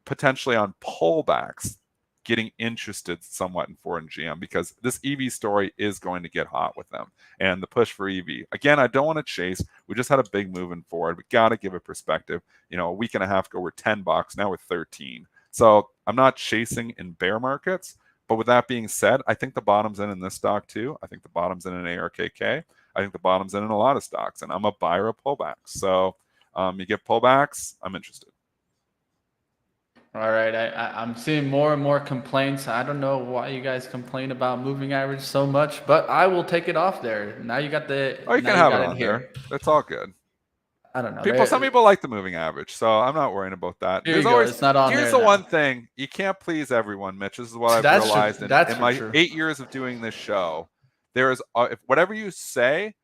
potentially on pullbacks getting interested somewhat in Ford and GM, because this EV story is going to get hot with them and the push for EV. Again, I don't want to chase. We just had a big move in Ford. We got to give it perspective. A week and a half ago, we're $10. Now we're 13. So I'm not chasing in bear markets. But with that being said, I think the bottom's in this stock too. I think the bottom's in ARKK. I think the bottom's in a lot of stocks, and I'm a buyer of pullbacks. So you get pullbacks, I'm interested. All right, I'm seeing more and more complaints. I don't know why you guys complain about moving average so much, but I will take it off there. Now you got the. Oh, you can have it on there. That's all good. I don't know. Some people like the moving average, so I'm not worrying about that. There's always, it's not on here's there the now. one thing: you can't please everyone, Mitch. This is what I've realized in my 8 years of doing this show. There is if whatever you say,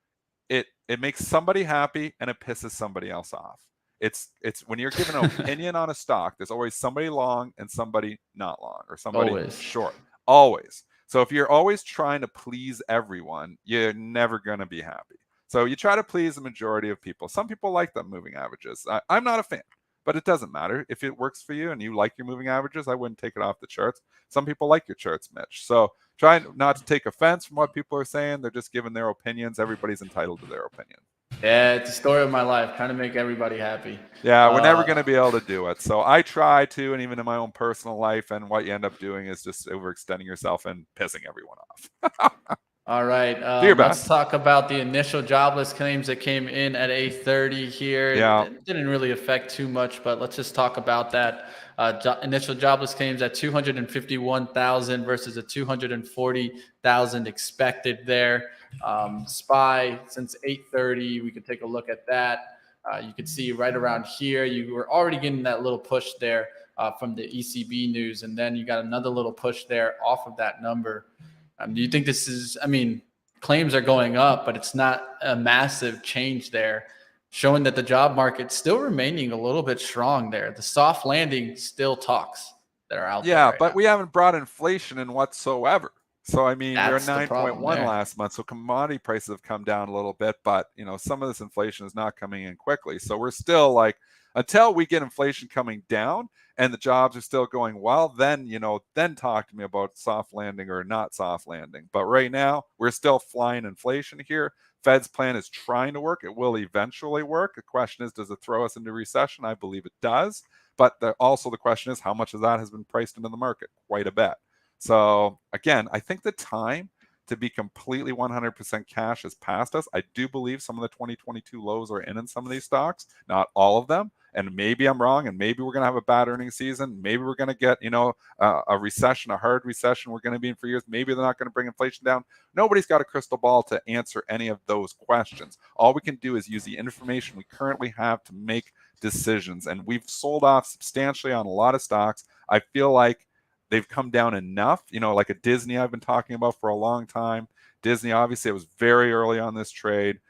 it makes somebody happy and it pisses somebody else off. It's when you're giving an opinion on a stock, there's always somebody long and somebody not long, or somebody short. Always. So if you're always trying to please everyone, you're never going to be happy. So you try to please the majority of people. Some people like the moving averages. I'm not a fan, but it doesn't matter. If it works for you and you like your moving averages, I wouldn't take it off the charts. Some people like your charts, Mitch. So try not to take offense from what people are saying. They're just giving their opinions. Everybody's entitled to their opinion. Yeah, it's the story of my life, trying to make everybody happy. Yeah, we're never going to be able to do it. So I try to, and even in my own personal life, and what you end up doing is just overextending yourself and pissing everyone off. All right, let's talk about the initial jobless claims that came in at 8:30 here. Yeah. It didn't really affect too much, but let's just talk about that. Initial jobless claims at 251,000 versus a 240,000 expected there. SPY since 8:30, we could take a look at that. You could see right around here, you were already getting that little push there from the ECB news, and then you got another little push there off of that number. Do you think this is, claims are going up, but it's not a massive change there, showing that the job market's still remaining a little bit strong there. The soft landing still talks that are out there. Yeah, but we haven't brought inflation in whatsoever. So, we were at 9.1 last month. So commodity prices have come down a little bit, but, some of this inflation is not coming in quickly. So we're still like Until we get inflation coming down and the jobs are still going well, then, then talk to me about soft landing or not soft landing. But right now, we're still flying inflation here. Fed's plan is trying to work. It will eventually work. The question is, does it throw us into recession? I believe it does. But also the question is, how much of that has been priced into the market? Quite a bit. So again, I think the time to be completely 100% cash has passed us. I do believe some of the 2022 lows are in some of these stocks, not all of them. And maybe I'm wrong, and maybe we're going to have a bad earnings season. Maybe we're going to get, a recession, a hard recession we're going to be in for years. Maybe they're not going to bring inflation down. Nobody's got a crystal ball to answer any of those questions. All we can do is use the information we currently have to make decisions. And we've sold off substantially on a lot of stocks. I feel like they've come down enough, like a Disney I've been talking about for a long time. Disney, obviously, it was very early on this trade,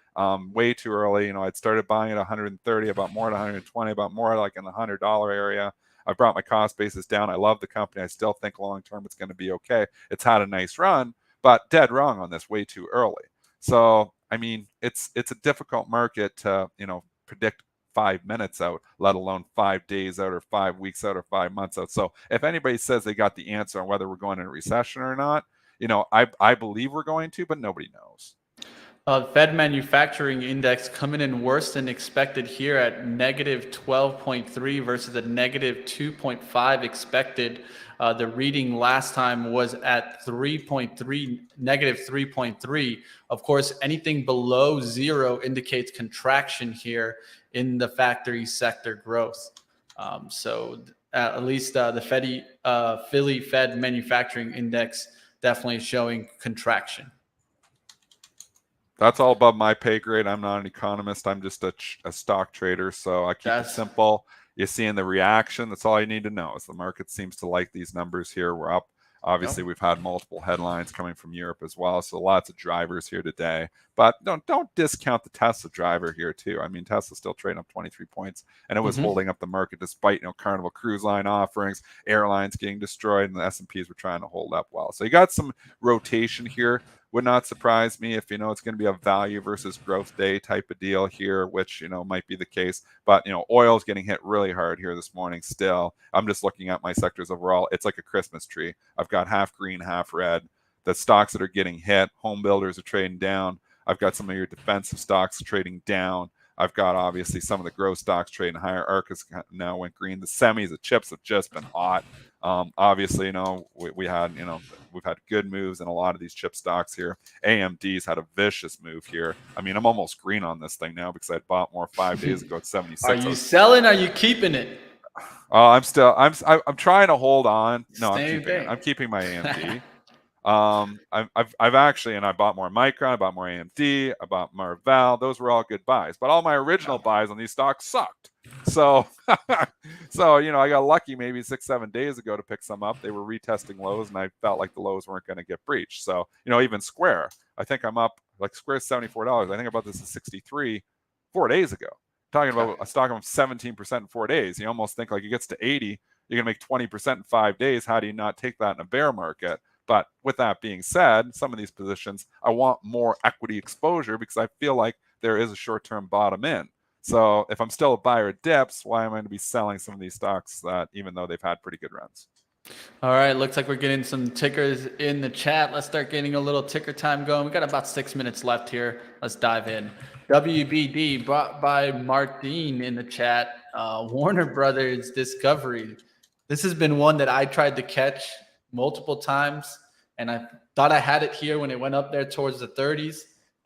way too early. I'd started buying at 130, about more at 120, about more like in the $100 area. I brought my cost basis down. I love the company. I still think long-term it's going to be okay. It's had a nice run, but dead wrong on this, way too early. So, I mean, it's a difficult market to, predict 5 minutes out, let alone 5 days out or 5 weeks out or 5 months out. So if anybody says they got the answer on whether we're going in a recession or not, I believe we're going to, but nobody knows. Fed manufacturing index coming in worse than expected here at negative 12.3 versus a negative 2.5 expected. The reading last time was at 3.3, negative 3.3. Of course, anything below zero indicates contraction here in the factory sector growth. So at least the Philly Fed manufacturing index definitely showing contraction. That's all above my pay grade. I'm not an economist. I'm just a stock trader. So I keep it simple. You're seeing the reaction. That's all you need to know. Is the market seems to like these numbers here. We're up. Obviously, we've had multiple headlines coming from Europe as well. So lots of drivers here today. But don't discount the Tesla driver here too. I mean, Tesla's still trading up 23 points, and it was holding up the market despite Carnival Cruise Line offerings, airlines getting destroyed, and the S&Ps were trying to hold up well. So you got some rotation here. Would not surprise me if, it's going to be a value versus growth day type of deal here, which, might be the case. But, oil is getting hit really hard here this morning still. I'm just looking at my sectors overall. It's like a Christmas tree. I've got half green, half red. The stocks that are getting hit, home builders are trading down. I've got some of your defensive stocks trading down. I've got obviously some of the growth stocks trading higher. Arcus now went green. The semis, the chips have just been hot. Obviously, we've had good moves in a lot of these chip stocks here. AMD's had a vicious move here. I mean, I'm almost green on this thing now because I bought more 5 days ago at 76. Are you selling? Are you keeping it? I'm trying to hold on. No, I'm keeping my AMD. I've actually, and I bought more Micron, I bought more AMD, I bought more Val. Those were all good buys, but all my original buys on these stocks sucked. So, I got lucky maybe 6-7 days ago to pick some up. They were retesting lows, and I felt like the lows weren't going to get breached. So, even Square, I think I'm up, like Square's $74. I think about this at 63 4 days ago. Talking about a stock of 17% in 4 days. You almost think like it gets to 80, you're going to make 20% in 5 days. How do you not take that in a bear market? But with that being said, some of these positions, I want more equity exposure because I feel like there is a short-term bottom in. So if I'm still a buyer at dips, why am I going to be selling some of these stocks that even though they've had pretty good runs? All right, looks like we're getting some tickers in the chat. Let's start getting a little ticker time going. We got about 6 minutes left here. Let's dive in. WBD brought by Martin in the chat. Warner Brothers Discovery. This has been one that I tried to catch multiple times, and I thought I had it here when it went up there towards the 30s,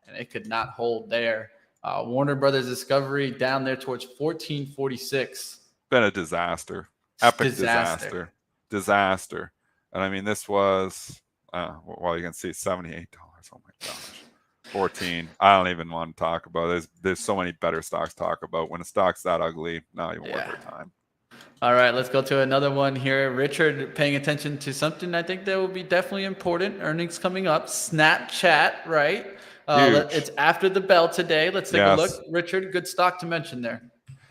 and it could not hold there. Warner Brothers Discovery down there towards 1446. Been a disaster. Epic disaster. And I mean, this was, well, you can see $78. Oh my gosh. 14. I don't even want to talk about it. There's so many better stocks to talk about. When a stock's that ugly, not even worth our time. All right, let's go to another one here. Richard paying attention to something I think that will be definitely important. Earnings coming up. Snapchat, right? It's after the bell today. Let's take a look. Richard, good stock to mention there.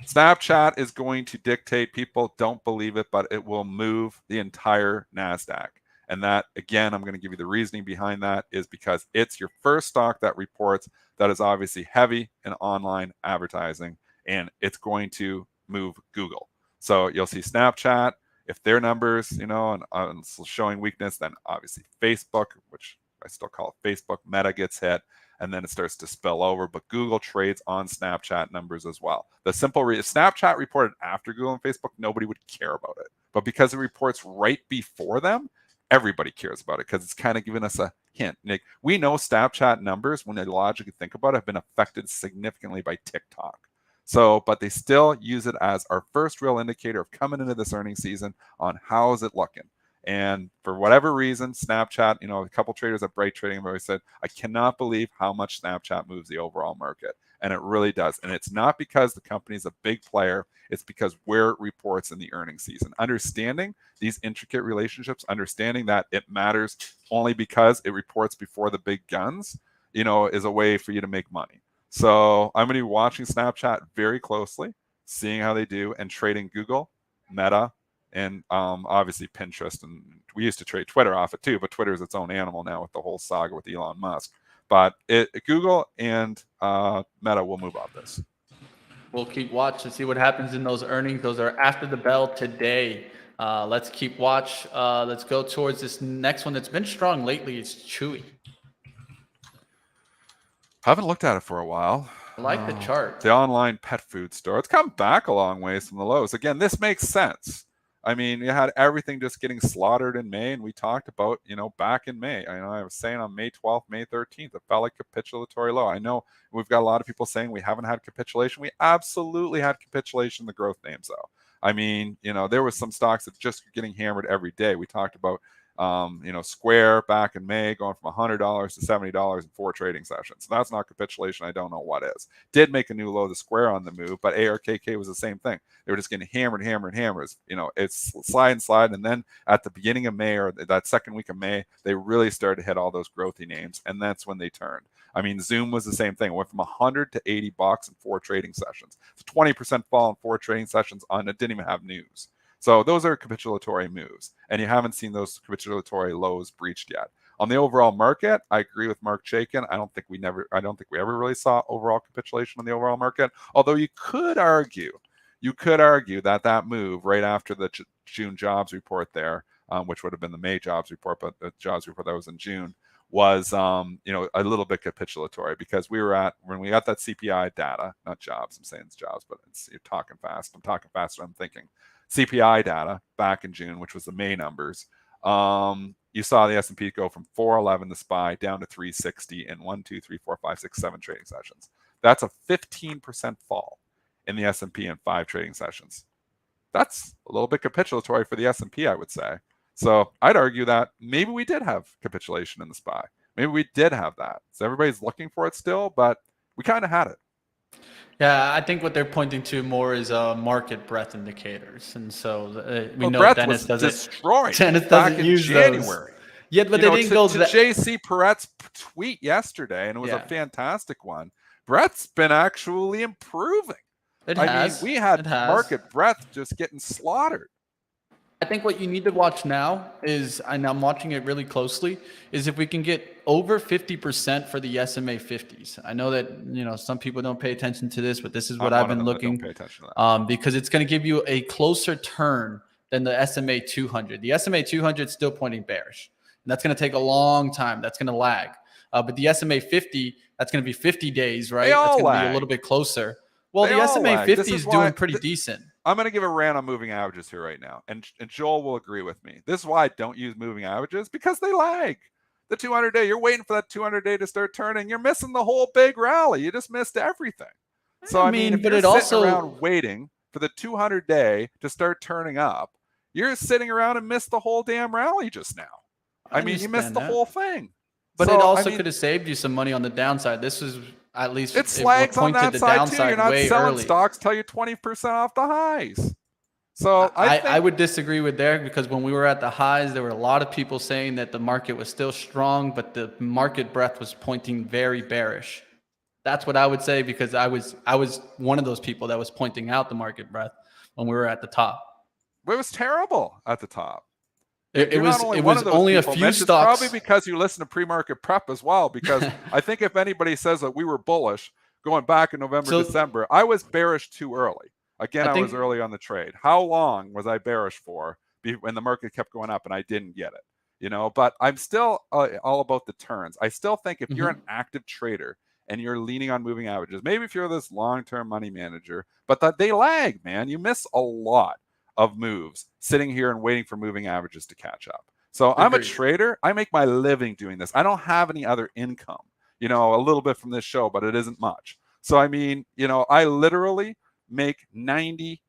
Snapchat is going to dictate. People don't believe it, but it will move the entire NASDAQ. And that, again, I'm going to give you the reasoning behind that is because it's your first stock that reports that is obviously heavy in online advertising, and it's going to move Google. So you'll see Snapchat, if their numbers, and showing weakness, then obviously Facebook, which I still call it Facebook, Meta gets hit, and then it starts to spill over. But Google trades on Snapchat numbers as well. The simple Snapchat reported after Google and Facebook, nobody would care about it. But because it reports right before them, everybody cares about it because it's kind of giving us a hint. Like, we know Snapchat numbers, when they logically think about it, have been affected significantly by TikTok. So, but they still use it as our first real indicator of coming into this earnings season on how is it looking. And for whatever reason, Snapchat, a couple traders at Bright Trading have always said, I cannot believe how much Snapchat moves the overall market. And it really does. And it's not because the company is a big player. It's because where it reports in the earnings season. Understanding these intricate relationships, understanding that it matters only because it reports before the big guns, is a way for you to make money. So I'm going to be watching Snapchat very closely, seeing how they do, and trading Google, Meta, and obviously Pinterest. And we used to trade Twitter off it too, but Twitter is its own animal now with the whole saga with Elon Musk. But Google and Meta will move off this. We'll keep watch and see what happens in those earnings. Those are after the bell today. Let's keep watch. Let's go towards this next one that's been strong lately. It's Chewy. Haven't looked at it for a while. I like the chart. The online pet food store. It's come back a long ways from the lows. Again, this makes sense. I mean, you had everything just getting slaughtered in May, and we talked about, back in May. I was saying on May 12th, May 13th, it felt like capitulatory low. I know we've got a lot of people saying we haven't had capitulation. We absolutely had capitulation in the growth names, though. I mean, there was some stocks that just getting hammered every day. We talked about Square back in May going from $100 to $70 in 4 trading sessions. So that's not capitulation. I don't know what is. Did make a new low, the Square on the move, but ARKK was the same thing. They were just getting hammered. It's slide. And then at the beginning of May, or that second week of May, they really started to hit all those growthy names. And that's when they turned. I mean, Zoom was the same thing. It went from $100 to $80 in 4 trading sessions. It's a 20% fall in 4 trading sessions on it. Didn't even have news. So those are capitulatory moves, and you haven't seen those capitulatory lows breached yet. On the overall market, I agree with Mark Chaikin. I don't think we ever really saw overall capitulation on the overall market. Although you could argue that move right after the June jobs report there, which would have been the May jobs report, but the jobs report that was in June was a little bit capitulatory, because when we got that CPI data, not jobs, I'm saying it's jobs, but you're talking fast. I'm talking faster. I'm thinking. CPI data back in June, which was the May numbers, you saw the S&P go from 411, the SPY, down to 360 in 1, 2, 3, 4, 5, 6, 7 trading sessions. That's a 15% fall in the S&P in 5 trading sessions. That's a little bit capitulatory for the S&P, I would say. So I'd argue that maybe we did have capitulation in the SPY. Maybe we did have that. So everybody's looking for it still, but we kind of had it. Yeah, I think what they're pointing to more is market breadth indicators, and so we know breadth Dennis was doesn't. destroyed Dennis back doesn't in use January. those. Yeah, but they didn't go to that. JC Perrett's tweet yesterday, and it was a fantastic one. Breadth's been actually improving. I mean, we had market breadth just getting slaughtered. I think what you need to watch now is, and I'm watching it really closely, is if we can get over 50% for the SMA 50s. I know that, some people don't pay attention to this, but this is what I've been looking, don't pay attention to that. because it's going to give you a closer turn than the SMA 200. The SMA 200 is still pointing bearish, and that's going to take a long time. That's going to lag. But the SMA 50, that's going to be 50 days, right? That's going to be a little bit closer. Well, the SMA 50 is doing pretty decent. I'm going to give a rant on moving averages here right now, and Joel will agree with me. This is why I don't use moving averages, because they lag. The 200-day, you're waiting for that 200-day to start turning. You're missing the whole big rally. You just missed everything. So, I mean, if you're sitting around waiting for the 200-day to start turning up, you're sitting around and missed the whole damn rally just now. I mean, you missed the whole thing. But it also could have saved you some money on the downside. This is at least it slags on that side too. You're not selling stocks till you're 20% off the highs. So I would disagree with Derek, because when we were at the highs, there were a lot of people saying that the market was still strong, but the market breadth was pointing very bearish. That's what I would say, because I was one of those people that was pointing out the market breadth when we were at the top. It was terrible at the top. It was only a few stocks. Probably because you listen to pre-market prep as well, because I think if anybody says that we were bullish going back in November, December, I was bearish too early. Again, I was early on the trade. How long was I bearish for when the market kept going up and I didn't get it? You know, but I'm still all about the turns. I still think if you're an active trader and you're leaning on moving averages, maybe if you're this long-term money manager, but that they lag, man. You miss a lot of moves sitting here and waiting for moving averages to catch up. So I'm a trader. I make my living doing this. I don't have any other income, you know, a little bit from this show, but it isn't much. So, I mean, you know, I literally make 98%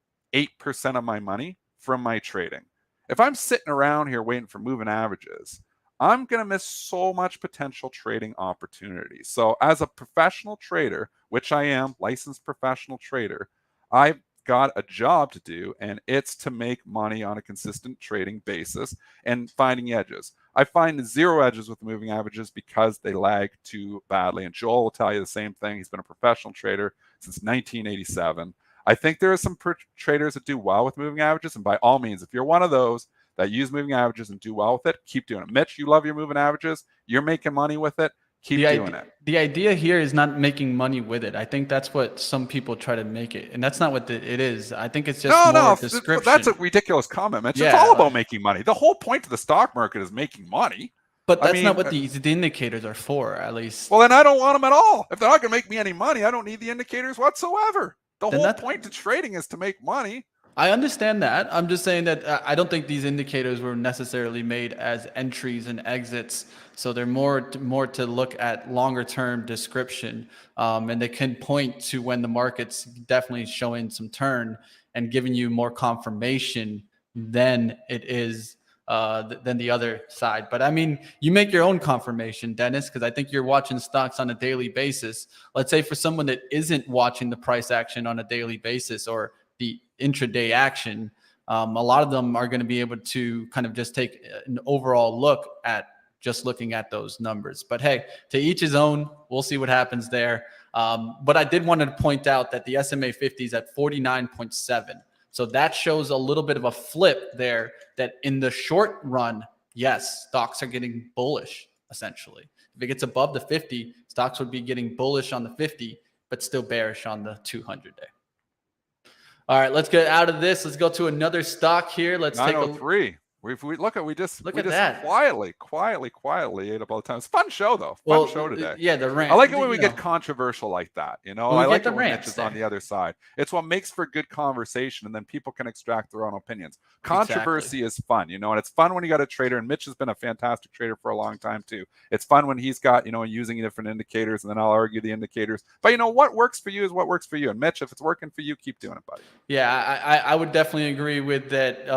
of my money from my trading. If I'm sitting around here waiting for moving averages, I'm going to miss so much potential trading opportunities. So as a professional trader, which I am, licensed professional trader, I've got a job to do, and it's to make money on a consistent trading basis and finding edges. I find zero edges with moving averages because they lag too badly. And Joel will tell you the same thing. He's been a professional trader since 1987. I think there are some traders that do well with moving averages. And by all means, if you're one of those that use moving averages and do well with it, keep doing it. Mitch, you love your moving averages. You're making money with it. Keep doing it. The idea here is not making money with it. I think that's what some people try to make it. And that's not what it is. I think it's just more description. That's a ridiculous comment, Mitch. It's all about making money. The whole point of the stock market is making money. But that's not what the indicators are for, at least. Well, then I don't want them at all. If they're not going to make me any money, I don't need the indicators whatsoever. The whole point of trading is to make money. I understand that. I'm just saying that I don't think these indicators were necessarily made as entries and exits. So they're more to look at longer term description. And they can point to when the market's definitely showing some turn and giving you more confirmation than it is than the other side. But I mean, you make your own confirmation, Dennis, because I think you're watching stocks on a daily basis. Let's say for someone that isn't watching the price action on a daily basis or the intraday action, a lot of them are going to be able to kind of just take an overall look at just looking at those numbers. But hey, to each his own. We'll see what happens there. But I did want to point out that the SMA 50 is at 49.7. So that shows a little bit of a flip there, that in the short run, yes, stocks are getting bullish, essentially. If it gets above the 50, stocks would be getting bullish on the 50, but still bearish on the 200-day. All right, let's get out of this. Let's go to another stock here. Let's take a 903. We just that. quietly ate up all the time. It's a fun show though. Fun show today. Yeah, the rant. I like it when we get controversial like that. You know, I like it when Mitch is on the other side. It's what makes for good conversation, and then people can extract their own opinions. Controversy is fun, you know, and it's fun when you got a trader. And Mitch has been a fantastic trader for a long time too. It's fun when he's got, you know, using different indicators, and then I'll argue the indicators. But you know, what works for you is what works for you. And Mitch, if it's working for you, keep doing it, buddy. Yeah, I would definitely agree with that.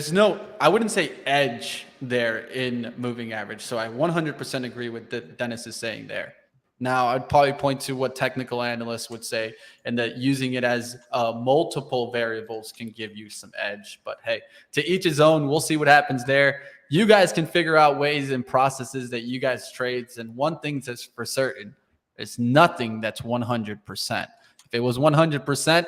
There's no, I wouldn't say edge there in moving average. So I 100% agree with what Dennis is saying there. Now, I'd probably point to what technical analysts would say, and that using it as multiple variables can give you some edge. But hey, to each his own. We'll see what happens there. You guys can figure out ways and processes that you guys trades. And one thing that's for certain, there's nothing that's 100%. If it was 100%,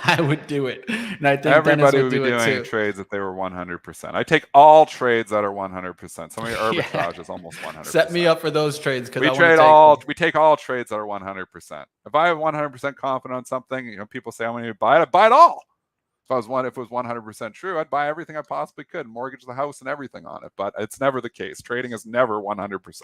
I would do it. And I think everybody would be doing trades if they were 100%. I take all trades that are 100%. Some of your arbitrage is almost 100%. Set me up for those trades, because we take all trades that are 100%. If I have 100% confident on something, you know, people say I'm going to buy it. I'd buy it all. If it was 100% true, I'd buy everything I possibly could, mortgage the house and everything on it. But it's never the case. Trading is never 100%.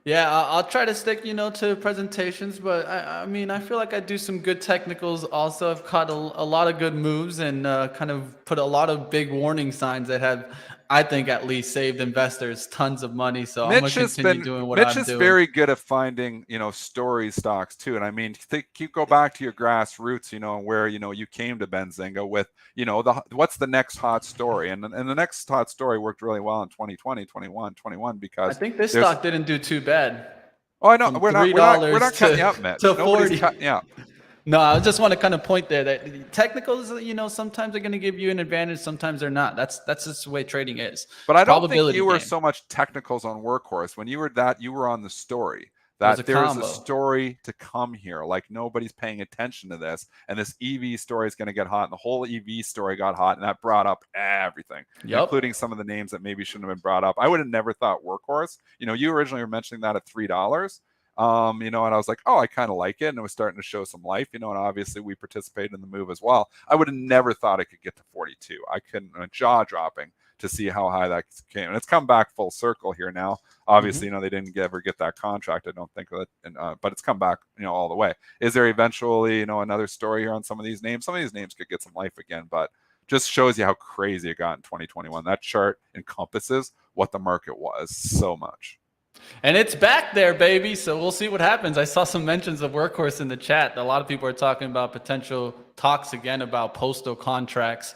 Yeah, I'll try to stick, to presentations, but I mean, I feel like I do some good technicals also. I've caught a lot of good moves and kind of put a lot of big warning signs that have, I think, at least saved investors tons of money. So I'm going to continue doing what I'm doing. Mitch is very good at finding, story stocks too. And I mean, go back to your grassroots, where, you came to Benzinga with, what's the next hot story? And the next hot story worked really well in 2020, 21, because I think this stock didn't do too bad. Oh, I know. We're not cutting you up, Mitch. Nobody's cutting you up. No, I just want to kind of point there that technicals, sometimes they're going to give you an advantage, sometimes they're not. That's just the way trading is. But I don't think you were so much technicals on Workhorse. When you were on the story. That there's a story to come here. Like, nobody's paying attention to this. And this EV story is going to get hot. And the whole EV story got hot. And that brought up everything, including some of the names that maybe shouldn't have been brought up. I would have never thought Workhorse. You originally were mentioning that at $3. And I was like, oh, I kind of like it. And it was starting to show some life, and obviously we participated in the move as well. I would have never thought it could get to 42. I couldn't, jaw dropping to see how high that came. And it's come back full circle here now. Obviously, they didn't ever get that contract, I don't think, but it's come back, all the way. Is there eventually, another story here on some of these names? Some of these names could get some life again, but just shows you how crazy it got in 2021. That chart encompasses what the market was so much. And it's back there, baby. So we'll see what happens. I saw some mentions of Workhorse in the chat. A lot of people are talking about potential talks again about postal contracts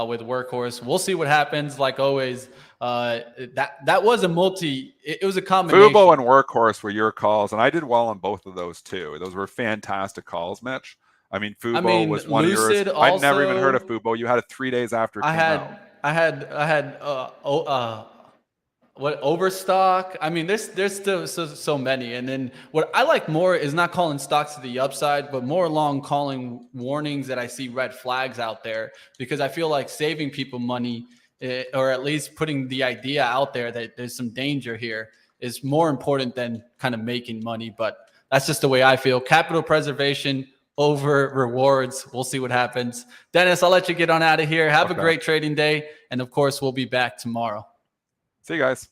with Workhorse. We'll see what happens. Like always, that was it was a combination. Fubo and Workhorse were your calls, and I did well on both of those too. Those were fantastic calls, Mitch. I mean, Fubo was one Lucid of yours. I'd never even heard of Fubo. You had it 3 days after it came out. I had what overstock? I mean, there's still so many. And then what I like more is not calling stocks to the upside, but more along calling warnings that I see red flags out there, because I feel like saving people money, or at least putting the idea out there that there's some danger here, is more important than kind of making money. But that's just the way I feel. Capital preservation over rewards. We'll see what happens. Dennis, I'll let you get on out of here. Have a great trading day. And of course, we'll be back tomorrow. See you guys.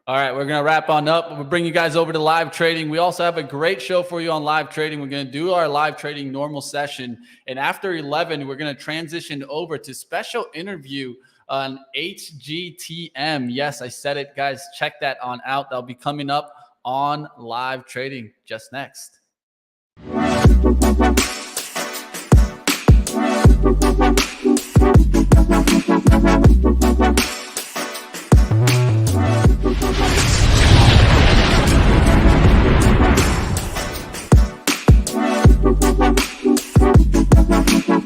All right, we're going to wrap on up. We'll bring you guys over to live trading. We also have a great show for you on live trading. We're going to do our live trading normal session. And after 11, we're going to transition over to special interview on HGTM. Yes, I said it, guys. Check that on out. That'll be coming up on live trading just next.